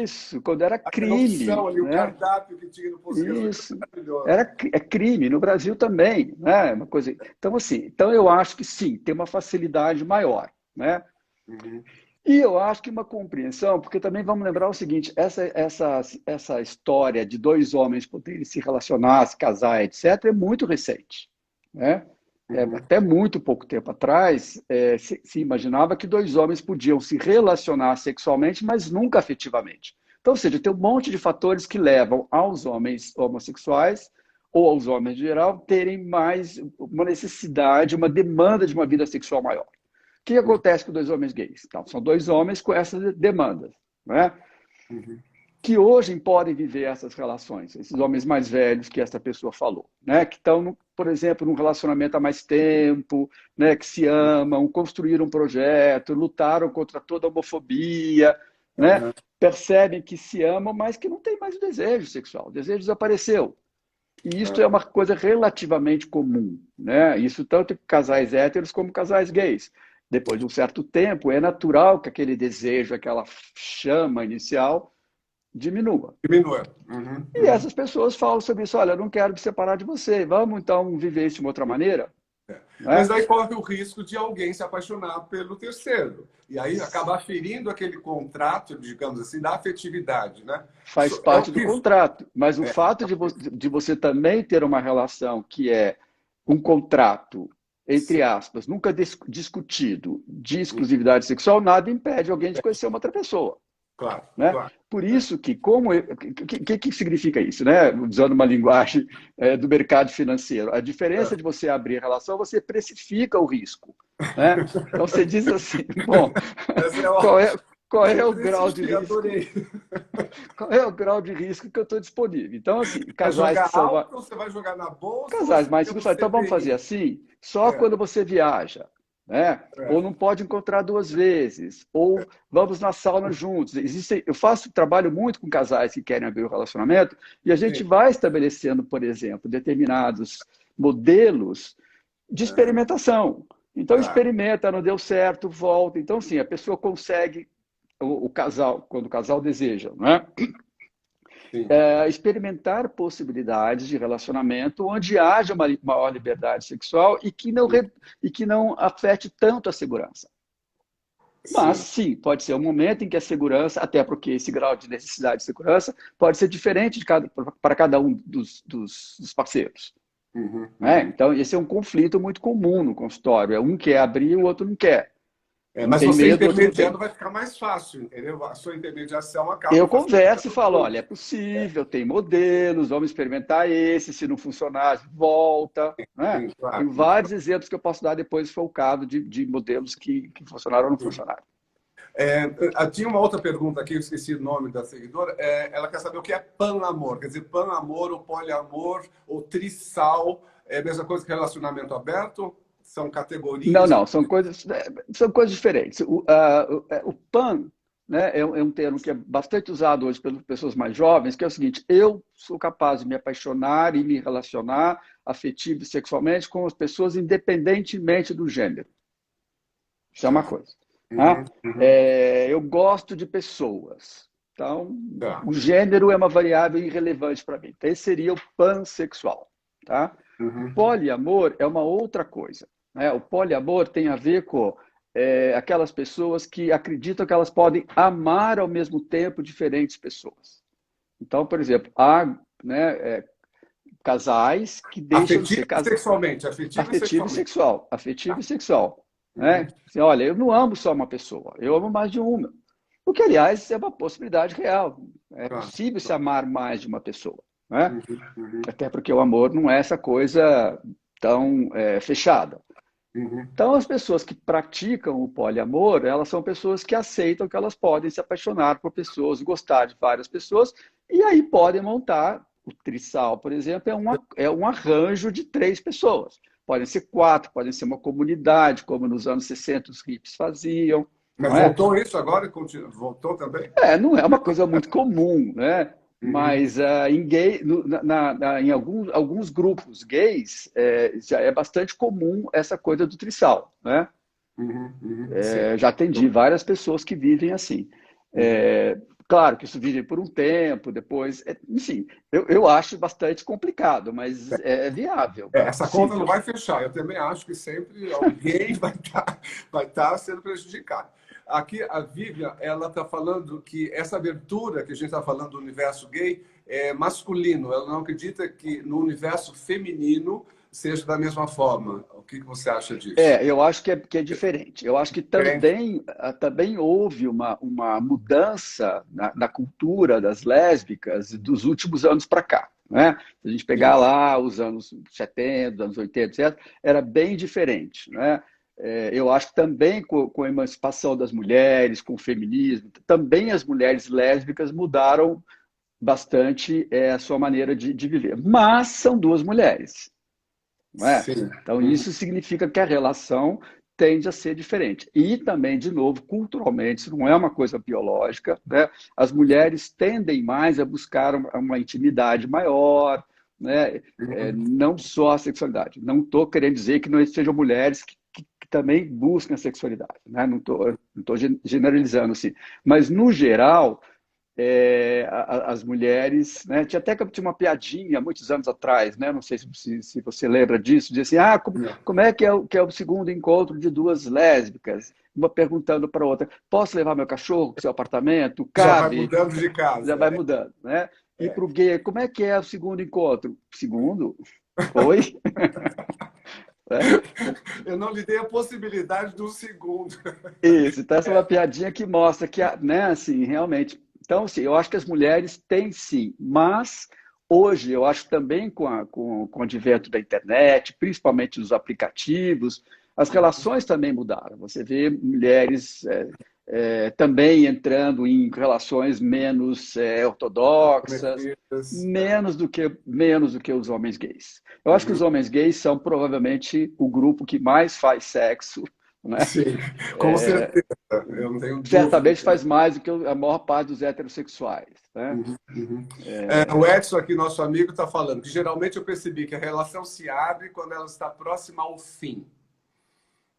isso, quando era aquela opção crime, ali, o né? cardápio que tinha no posto de gasolina. Isso. Maravilhoso. É crime no Brasil também, né? Uma coisa. Então, assim, então eu acho que sim, tem uma facilidade maior, né? Uhum. E eu acho que uma compreensão, porque também vamos lembrar o seguinte: essa história de dois homens poderem se relacionar, se casar, etc., é muito recente, né? Uhum. Até muito pouco tempo atrás, se imaginava que dois homens podiam se relacionar sexualmente, mas nunca afetivamente. Então, ou seja, tem um monte de fatores que levam aos homens homossexuais ou aos homens em geral terem mais uma necessidade, uma demanda de uma vida sexual maior. O que acontece com dois homens gays? Então, são dois homens com essas demandas, né? Uhum. Que hoje podem viver essas relações, esses homens mais velhos que essa pessoa falou, né? Que estão, por exemplo, num relacionamento há mais tempo, né? Que se amam, construíram um projeto, lutaram contra toda a homofobia, né? Uhum. Percebem que se amam, mas que não tem mais o desejo sexual, o desejo desapareceu. E isso é uma coisa relativamente comum, né? Isso tanto em casais héteros como casais gays. Depois de um certo tempo, é natural que aquele desejo, aquela chama inicial diminua. Diminua. Uhum. E Uhum. essas pessoas falam sobre isso, olha, eu não quero me separar de você, vamos então viver isso de uma outra maneira, Mas né? aí corre o risco de alguém se apaixonar pelo terceiro. E aí acabar ferindo aquele contrato, digamos assim, da afetividade, né? Faz É o parte do risco. contrato, mas o É. fato de você também ter uma relação que é um contrato, entre aspas, nunca discutido de exclusividade sexual, nada impede alguém de conhecer uma outra pessoa. Claro, Né? claro. Por isso que, que significa isso? Né? Usando uma linguagem do mercado financeiro, a diferença de você abrir a relação, você precifica o risco. Né? Então você diz assim, bom, Essa é qual é, ótima. qual é Eu o grau de preciso, risco? adorei. Qual é o grau de risco que eu estou disponível? Então, assim, Vai casais que jogar são alto, ou você vai jogar na bolsa, ou casais você mais tem um seguros, então vamos fazer CDI? assim, só É, quando você viaja, né? Ou é, não pode encontrar duas vezes, ou vamos na sauna juntos. Eu faço trabalho muito com casais que querem abrir o relacionamento e a gente sim. vai estabelecendo, por exemplo, determinados modelos de Aham, experimentação. Então tá, experimenta, não deu certo, volta. Então sim, a pessoa consegue o casal, quando o casal deseja, né? sim. Experimentar possibilidades de relacionamento onde haja uma maior liberdade sexual e que não afete tanto a segurança. Mas, Sim. sim, pode ser um momento em que a segurança, até porque esse grau de necessidade de segurança pode ser diferente para cada um dos parceiros. Uhum, Né? uhum. Então, esse é um conflito muito comum no consultório. Um quer abrir, o outro não quer. Um Mas tem você medo, o outro não intermediando tem. vai ficar mais fácil, entendeu? A sua intermediação acaba Eu converso e facilitando falo, olha, é tudo. possível, tem modelos, vamos experimentar esse, se não funcionar, volta. Né? Sim, claro. Tenho vários exemplos que eu posso dar depois, se for o caso, de modelos que funcionaram ou não funcionaram. Tinha uma outra pergunta aqui, eu esqueci o nome da seguidora. Ela quer saber o que é panamor. Quer dizer, panamor ou poliamor ou trissal é a mesma coisa que relacionamento aberto? São Não, categorias? não, são coisas diferentes. O PAN, né, é um termo que é bastante usado hoje pelas pessoas mais jovens, que é o seguinte: eu sou capaz de me apaixonar e me relacionar afetivo e sexualmente com as pessoas independentemente do gênero. Isso é uma Tá. coisa. Tá? Uhum, uhum. Eu gosto de pessoas. Então, Tá. o gênero é uma variável irrelevante para mim. Então, esse seria o pansexual, tá? O Uhum. poliamor é uma outra coisa, né? O poliamor tem a ver com aquelas pessoas que acreditam que elas podem amar ao mesmo tempo diferentes pessoas. Então, por exemplo, há, né, casais que deixam de Afetivo ser e sexualmente, afetivo e afetivo e sexualmente. sexual, afetivo e Tá. sexual, né? Uhum. Assim, olha, eu não amo só uma pessoa, eu amo mais de uma. O que, aliás, é uma possibilidade real. É Claro, possível se claro. amar mais de uma pessoa, né? Uhum. Uhum. Até porque o amor não é essa coisa tão fechada. Uhum. Então, as pessoas que praticam o poliamor, elas são pessoas que aceitam que elas podem se apaixonar por pessoas, gostar de várias pessoas, e aí podem montar. O trisal, por exemplo, é um arranjo de 3 pessoas. Podem ser 4, podem ser uma comunidade, como nos anos 60 os hippies faziam, Mas não é? voltou isso agora? Voltou também? Não é uma coisa muito comum, né? Uhum. Mas em gay, em alguns grupos gays, já é bastante comum essa coisa do trisal, né? Uhum. Uhum. Sim. Já atendi várias pessoas que vivem assim. Uhum. Claro que isso vive por um tempo, depois, enfim, eu acho bastante complicado, mas é viável, é Essa conta não possível. vai fechar. Eu também acho que sempre alguém vai estar sendo prejudicado. Aqui, a Vivian, ela está falando que essa abertura que a gente está falando do universo gay é masculino. Ela não acredita que no universo feminino seja da mesma forma. O que você acha disso? Eu acho que é diferente. Eu acho que Diferente? também houve uma mudança na cultura das lésbicas dos últimos anos para cá, né? Se a gente pegar Sim. lá os anos 70, anos 80, etc., era bem diferente, né? Eu acho que também com a emancipação das mulheres, com o feminismo, também as mulheres lésbicas mudaram bastante a sua maneira de viver. Mas são 2 mulheres, não é? Sim. Então, Uhum. isso significa que a relação tende a ser diferente. E também, de novo, culturalmente, isso não é uma coisa biológica, né? As mulheres tendem mais a buscar uma intimidade maior, né? Uhum. Não só a sexualidade. Não estou querendo dizer que não sejam mulheres que também buscam a sexualidade, né? Não tô generalizando assim. Mas, no geral, as mulheres, né? Tinha uma piadinha muitos anos atrás, né? Não sei se você lembra disso, de assim, como é que é o segundo encontro de 2 lésbicas? Uma perguntando para a outra, posso levar meu cachorro para o seu apartamento? Já vai Cabe? mudando de Já casa. vai mudando, né? E É. para o gay, como é que é o segundo encontro? Segundo? Oi? Né? Eu não lhe dei a possibilidade do segundo. Isso, então essa é uma piadinha que mostra que, né, assim, realmente. Então, assim, eu acho que as mulheres têm sim, mas hoje eu acho que também com o advento da internet, principalmente dos aplicativos, as relações também mudaram. Você vê mulheres também entrando em relações menos ortodoxas, Comprometidas. menos do que os homens gays. Eu acho que os Uhum. homens gays são provavelmente o grupo que mais faz sexo, né? Sim, com certeza. Eu não tenho dúvida. Certamente faz mais do que a maior parte dos heterossexuais, né? Uhum, uhum. O Edson, aqui, nosso amigo, está falando que geralmente eu percebi que a relação se abre quando ela está próxima ao fim.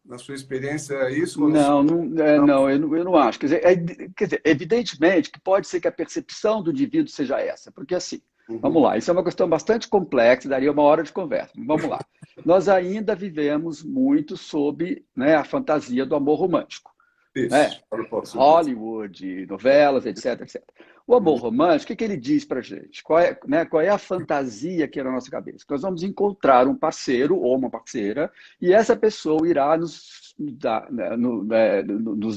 Na sua experiência, é isso? Quando Não, não, não... não, eu não acho. Quer dizer, evidentemente que pode ser que a percepção do indivíduo seja essa, porque assim, vamos Uhum. lá, isso é uma questão bastante complexa, daria uma hora de conversa. Vamos lá. Nós ainda vivemos muito sob, né, a fantasia do amor romântico, né? Isso, para o próximo mesmo. Hollywood, novelas, etc, etc. O amor Uhum. romântico, o que ele diz para a gente? Qual é a fantasia que é na nossa cabeça? Nós vamos encontrar um parceiro ou uma parceira e essa pessoa irá nos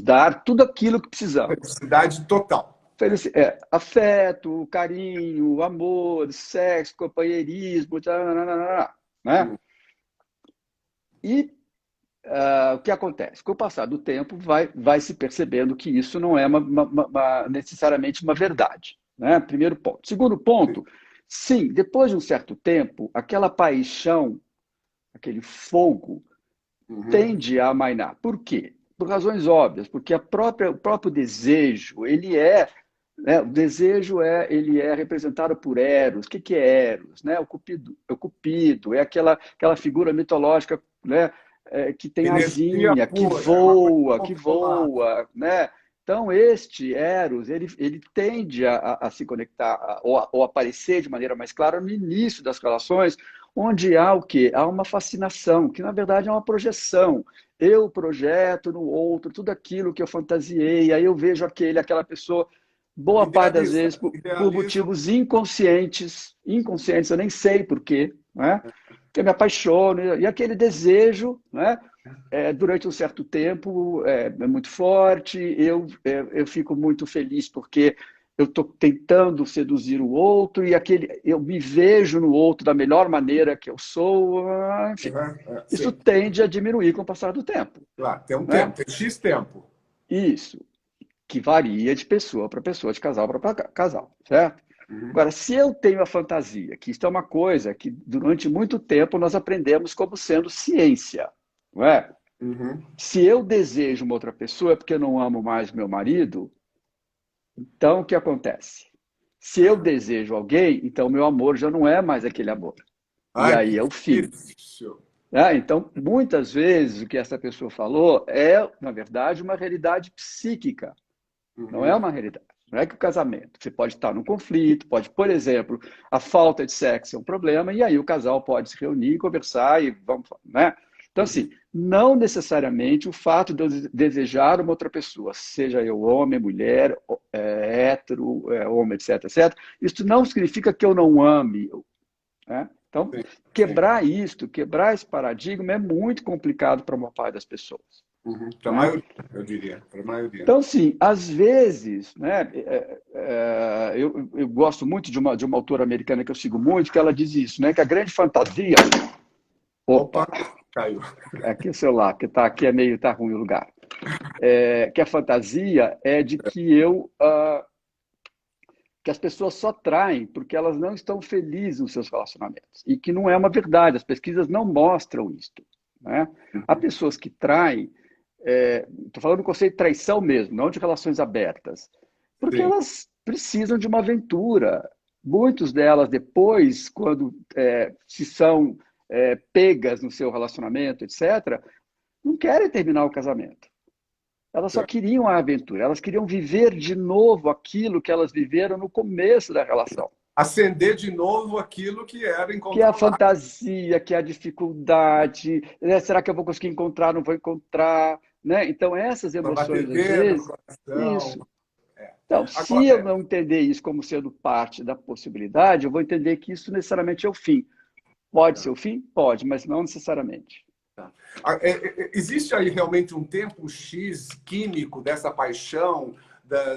dar tudo aquilo que precisamos. Felicidade total. Afeto, carinho, amor, sexo, companheirismo, tarará, né? Uhum. E o que acontece? Com o passar do tempo, vai se percebendo que isso não é necessariamente uma verdade, né? Primeiro ponto. Segundo ponto, sim, depois de um certo tempo, aquela paixão, aquele fogo, Uhum. tende a amainar. Por quê? Por razões óbvias, porque o próprio desejo, né, o desejo ele é representado por Eros. O que é Eros? Né? O Cupido é aquela figura mitológica, né, que tem Energia asinha, pura, é uma coisa que incontrolável. voa, né? Então, este Eros, ele tende a se conectar ou aparecer de maneira mais clara no início das relações, onde há o quê? Há uma fascinação, que na verdade é uma projeção. Eu projeto no outro tudo aquilo que eu fantasiei, aí eu vejo aquela pessoa, boa parte das Idealiza, vezes, por idealiza. motivos inconscientes, eu nem sei por quê, né? Eu me apaixono, e aquele desejo, né? Durante um certo tempo é muito forte, eu fico muito feliz porque eu estou tentando seduzir o outro e eu me vejo no outro da melhor maneira que eu sou, enfim. Isso Sim, tende a diminuir com o passar do tempo, claro, tem um né? tempo, tem X tempo. Isso, que varia de pessoa para pessoa, de casal para casal, certo? Uhum. Agora, se eu tenho a fantasia, que isso é uma coisa que durante muito tempo nós aprendemos como sendo ciência, não é? Uhum. Se eu desejo uma outra pessoa é porque eu não amo mais meu marido, então o que acontece? Se eu desejo alguém, então meu amor já não é mais aquele amor. E Ai, aí que é o fim. difícil. Então, muitas vezes, o que essa pessoa falou é, na verdade, uma realidade psíquica. Não é Uhum. uma realidade. Não é que o casamento, você pode estar num conflito, pode, por exemplo, a falta de sexo é um problema, e aí o casal pode se reunir, conversar e vamos, né? Então, Uhum. assim, não necessariamente o fato de eu desejar uma outra pessoa, seja eu homem, mulher, hétero, homem, etc, etc, isso não significa que eu não ame, né? Então, Sim, sim. quebrar esse paradigma é muito complicado para uma parte das pessoas, Uhum. Para a né? maioria, eu diria. Para a maioria. Então, sim, às vezes, né, eu gosto muito de uma autora americana que eu sigo muito, que ela diz isso, né, que a grande fantasia. Opa, Opa, caiu. aqui o celular, que está aqui tá ruim o lugar. Que a fantasia é de que as pessoas só traem porque elas não estão felizes nos seus relacionamentos. E que não é uma verdade, as pesquisas não mostram isto, né? Há pessoas que traem, estou falando do conceito de traição mesmo, não de relações abertas, porque Sim. elas precisam de uma aventura. Muitas delas, depois, quando se são pegas no seu relacionamento, etc., não querem terminar o casamento. Elas só queriam a aventura, elas queriam viver de novo aquilo que elas viveram no começo da relação. Acender de novo aquilo que era Que é a incontrolável. fantasia, que é a dificuldade, né? Será que eu vou conseguir encontrar, não vou encontrar, né? Então, essas Uma emoções, às batedeira no vezes, coração. isso. Então, se eu Agora, não entender isso como sendo parte da possibilidade, eu vou entender que isso necessariamente é o fim. Pode ser o fim? Pode, mas não necessariamente. existe aí realmente um tempo X químico dessa paixão,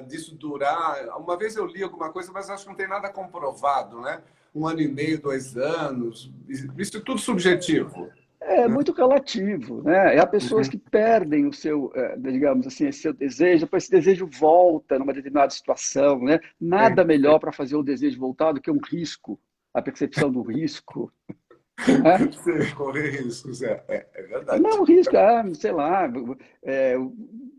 disso durar? Uma vez eu li alguma coisa, mas acho que não tem nada comprovado, né? 1 ano e meio, 2 anos, isso é tudo subjetivo. É Né? muito relativo, né? Há pessoas Uhum. que perdem o seu, digamos assim, esse seu desejo, depois esse desejo volta numa determinada situação, né? Sim, Nada melhor para fazer o desejo voltar do que um risco, a percepção do risco, né? sim, correr riscos, é verdade. Não, o risco, sei lá,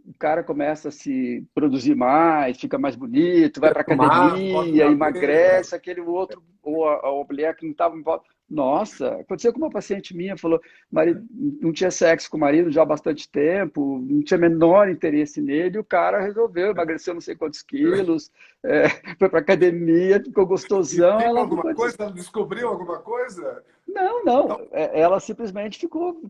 o cara começa a se produzir mais, fica mais bonito, vai para Fumar, corta o academia, cabelo. emagrece, aquele outro, ou a mulher que não estava em volta. Nossa, aconteceu com uma paciente minha, falou, marido, não tinha sexo com o marido já há bastante tempo, não tinha menor interesse nele, e o cara resolveu, emagreceu não sei quantos quilos, é, foi para academia, ficou E gostosão, viu ela alguma ficou coisa? Ela descobriu alguma coisa? não, não. Ela simplesmente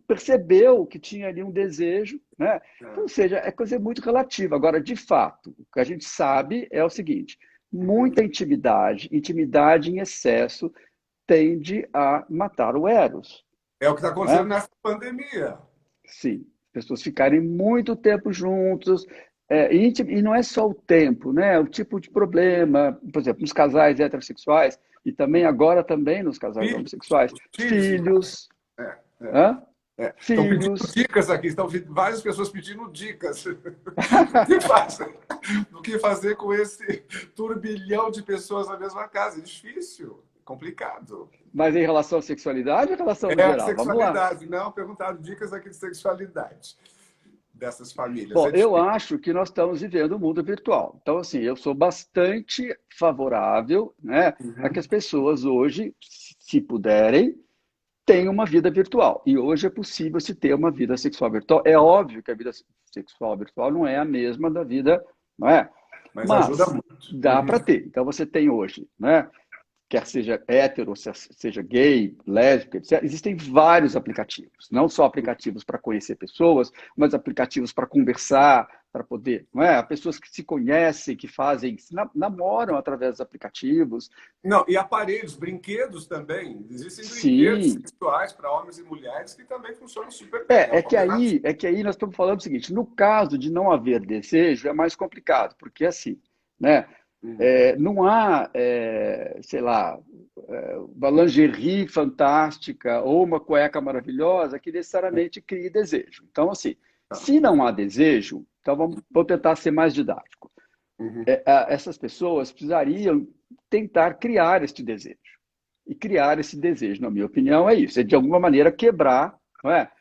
percebeu que tinha ali um desejo, né? Então, ou seja, é coisa muito relativa. Agora, de fato, o que a gente sabe é o seguinte: Uhum. muita intimidade em excesso tende a matar o eros, É o que está acontecendo né? nessa pandemia. Sim, pessoas ficarem muito tempo juntos, e não é só o tempo, né? O tipo de problema, por exemplo, nos casais heterossexuais e também agora também nos casais Filhos, homossexuais, os filhos. filhos, É, é, hã? Estão pedindo Filhos. dicas aqui, várias pessoas pedindo dicas. O que fazer? O que fazer com esse turbilhão de pessoas na mesma casa? É difícil, complicado. Mas em relação à sexualidade ou em relação no É a geral? Vamos lá. sexualidade, não perguntaram dicas aqui de sexualidade dessas famílias. Bom, É eu difícil. acho que nós estamos vivendo um mundo virtual. Então, assim, eu sou bastante favorável, né, a que Uhum. as pessoas hoje, se puderem, tenham uma vida virtual. E hoje é possível se ter uma vida sexual virtual. É óbvio que a vida sexual virtual não é a mesma da vida, não é? Mas ajuda Mas muito. dá para ter. Então você tem hoje, né? Quer seja hétero, seja gay, lésbica, etc. Existem vários aplicativos, não só aplicativos para conhecer pessoas, mas aplicativos para conversar, para poder, não é? Pessoas que se conhecem, que fazem, namoram através dos aplicativos. Não, e aparelhos, brinquedos também. Existem brinquedos Sim. sexuais para homens e mulheres que também funcionam super bem. É, é que aí nós estamos falando o seguinte, no caso de não haver desejo, é mais complicado, porque assim, né? Não há, sei lá, uma lingerie fantástica ou uma cueca maravilhosa que necessariamente crie desejo. Então, assim, se não há desejo, então vamos tentar ser mais didático. Essas pessoas precisariam tentar criar este desejo. E criar esse desejo, na minha opinião, é isso. É, de alguma maneira, quebrar, não é,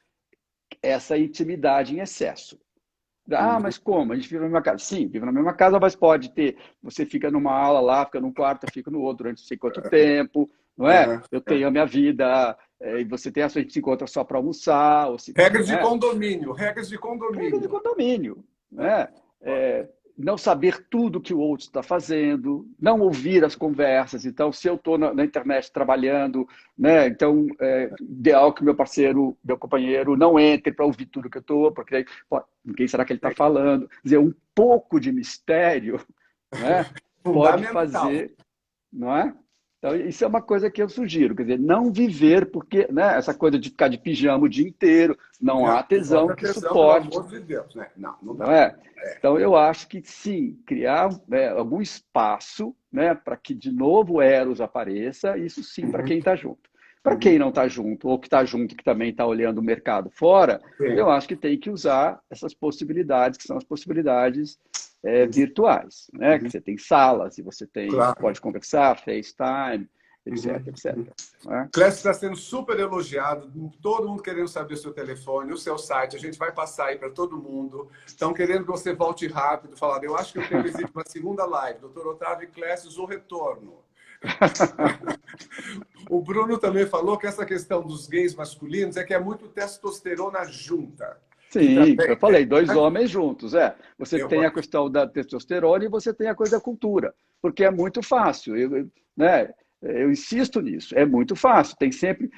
essa intimidade em excesso. Ah, mas como? A gente vive na mesma casa. Sim, vive na mesma casa, mas pode ter. Você fica numa ala lá, fica num quarto, fica no outro durante não sei quanto tempo, não é? Eu tenho a minha vida, e você tem a sua, a gente se encontra só para almoçar. Ou se, Regras de né? condomínio, regras de Regra de condomínio. condomínio, né? Não saber tudo que o outro está fazendo, não ouvir as conversas. Então, se eu estou na internet trabalhando, né? Então, ideal que meu parceiro, meu companheiro, não entre para ouvir tudo que eu estou, porque aí, pô, quem será que ele está falando? Quer dizer, um pouco de mistério, né? Pode Fundamental. fazer, não é? Então, isso é uma coisa que eu sugiro, quer dizer, não viver, porque, né, essa coisa de ficar de pijama o dia inteiro, não há Não, tesão que atenção, pelo suporte, amor de Deus, né? Não, não não dá. é? Então, eu acho que sim, criar, né, algum espaço, né, para que de novo o Eros apareça, isso sim para quem está junto. Para quem não está junto, ou que está junto, que também está olhando o mercado fora, Sim. eu acho que tem que usar essas possibilidades, que são as possibilidades virtuais, né? Que você tem salas, e você Claro. pode conversar, FaceTime, etc, etc. Né? Clécio está sendo super elogiado, todo mundo querendo saber o seu telefone, o seu site, a gente vai passar aí para todo mundo. Estão querendo que você volte rápido, falando, eu acho que o tema existe uma segunda live, Dr. Otávio Clécio, o retorno. O Bruno também falou que essa questão dos gays masculinos é que é muito testosterona junta. Que Sim, também, eu falei, dois homens juntos, Você eu, tem a questão da testosterona e você tem a coisa da cultura, porque é muito fácil, né? Eu insisto nisso, é muito fácil, tem sempre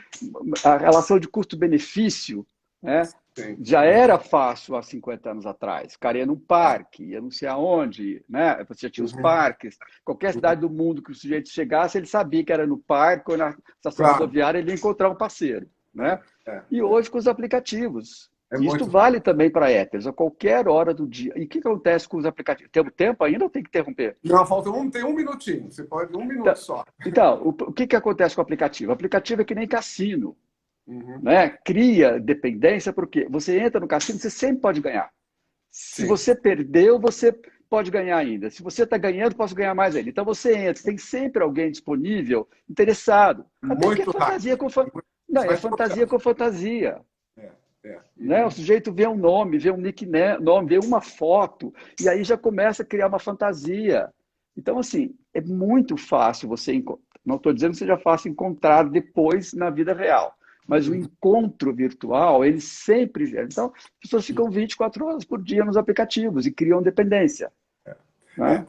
a relação de custo-benefício, né? sim. Já era fácil há 50 anos atrás. O cara ia num parque, ia não sei aonde, né? Você já tinha os parques. Qualquer cidade do mundo que o sujeito chegasse, ele sabia que era no parque ou na estação Claro. rodoviária, ele ia encontrar um parceiro, né? E hoje com os aplicativos. É Isto muito vale fácil. também para héteros, a qualquer hora do dia. E o que acontece com os aplicativos? Temos tempo ainda ou tem que interromper? Não, falta tem um minutinho. Você pode, um minuto só. Então, o que acontece com o aplicativo? O aplicativo é que nem cassino, Uhum. né? Cria dependência, porque você entra no cassino, você sempre pode ganhar. Se Sim. você perdeu, você pode ganhar ainda. Se você está ganhando, posso ganhar mais ainda. Então você entra, tem sempre alguém disponível, interessado. Até porque é Muito fantasia rápido. com não, Você é vai fantasia trocando. com fantasia. Né? O Uhum. sujeito vê um nome, vê um nickname, vê uma foto, e aí já começa a criar uma fantasia. Então, assim, é muito fácil você encontrar. Não estou dizendo que seja fácil encontrar depois na vida real, mas o encontro virtual, ele sempre gera. Então, as pessoas ficam 24 horas por dia nos aplicativos e criam dependência. Né?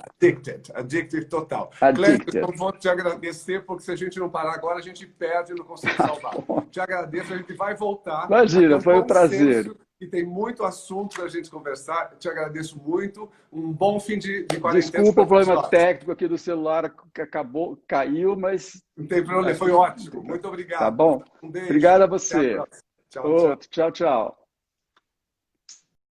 Addicted total. Clécio, eu Addicted. vou te agradecer, porque se a gente não parar agora, a gente perde e não consegue salvar. Te agradeço, a gente vai voltar a ter Imagina, um foi um prazer. consenso e tem muito assunto para a gente conversar. Te agradeço muito. Um bom fim de quarentena Desculpa para o todos problema nós. técnico aqui do celular que acabou, caiu, mas Não tem problema, acho foi que ótimo. Muito tá obrigado. bom. Um beijo. Obrigado a Até a você. próxima. Tchau, tchau. Outro, tchau, tchau.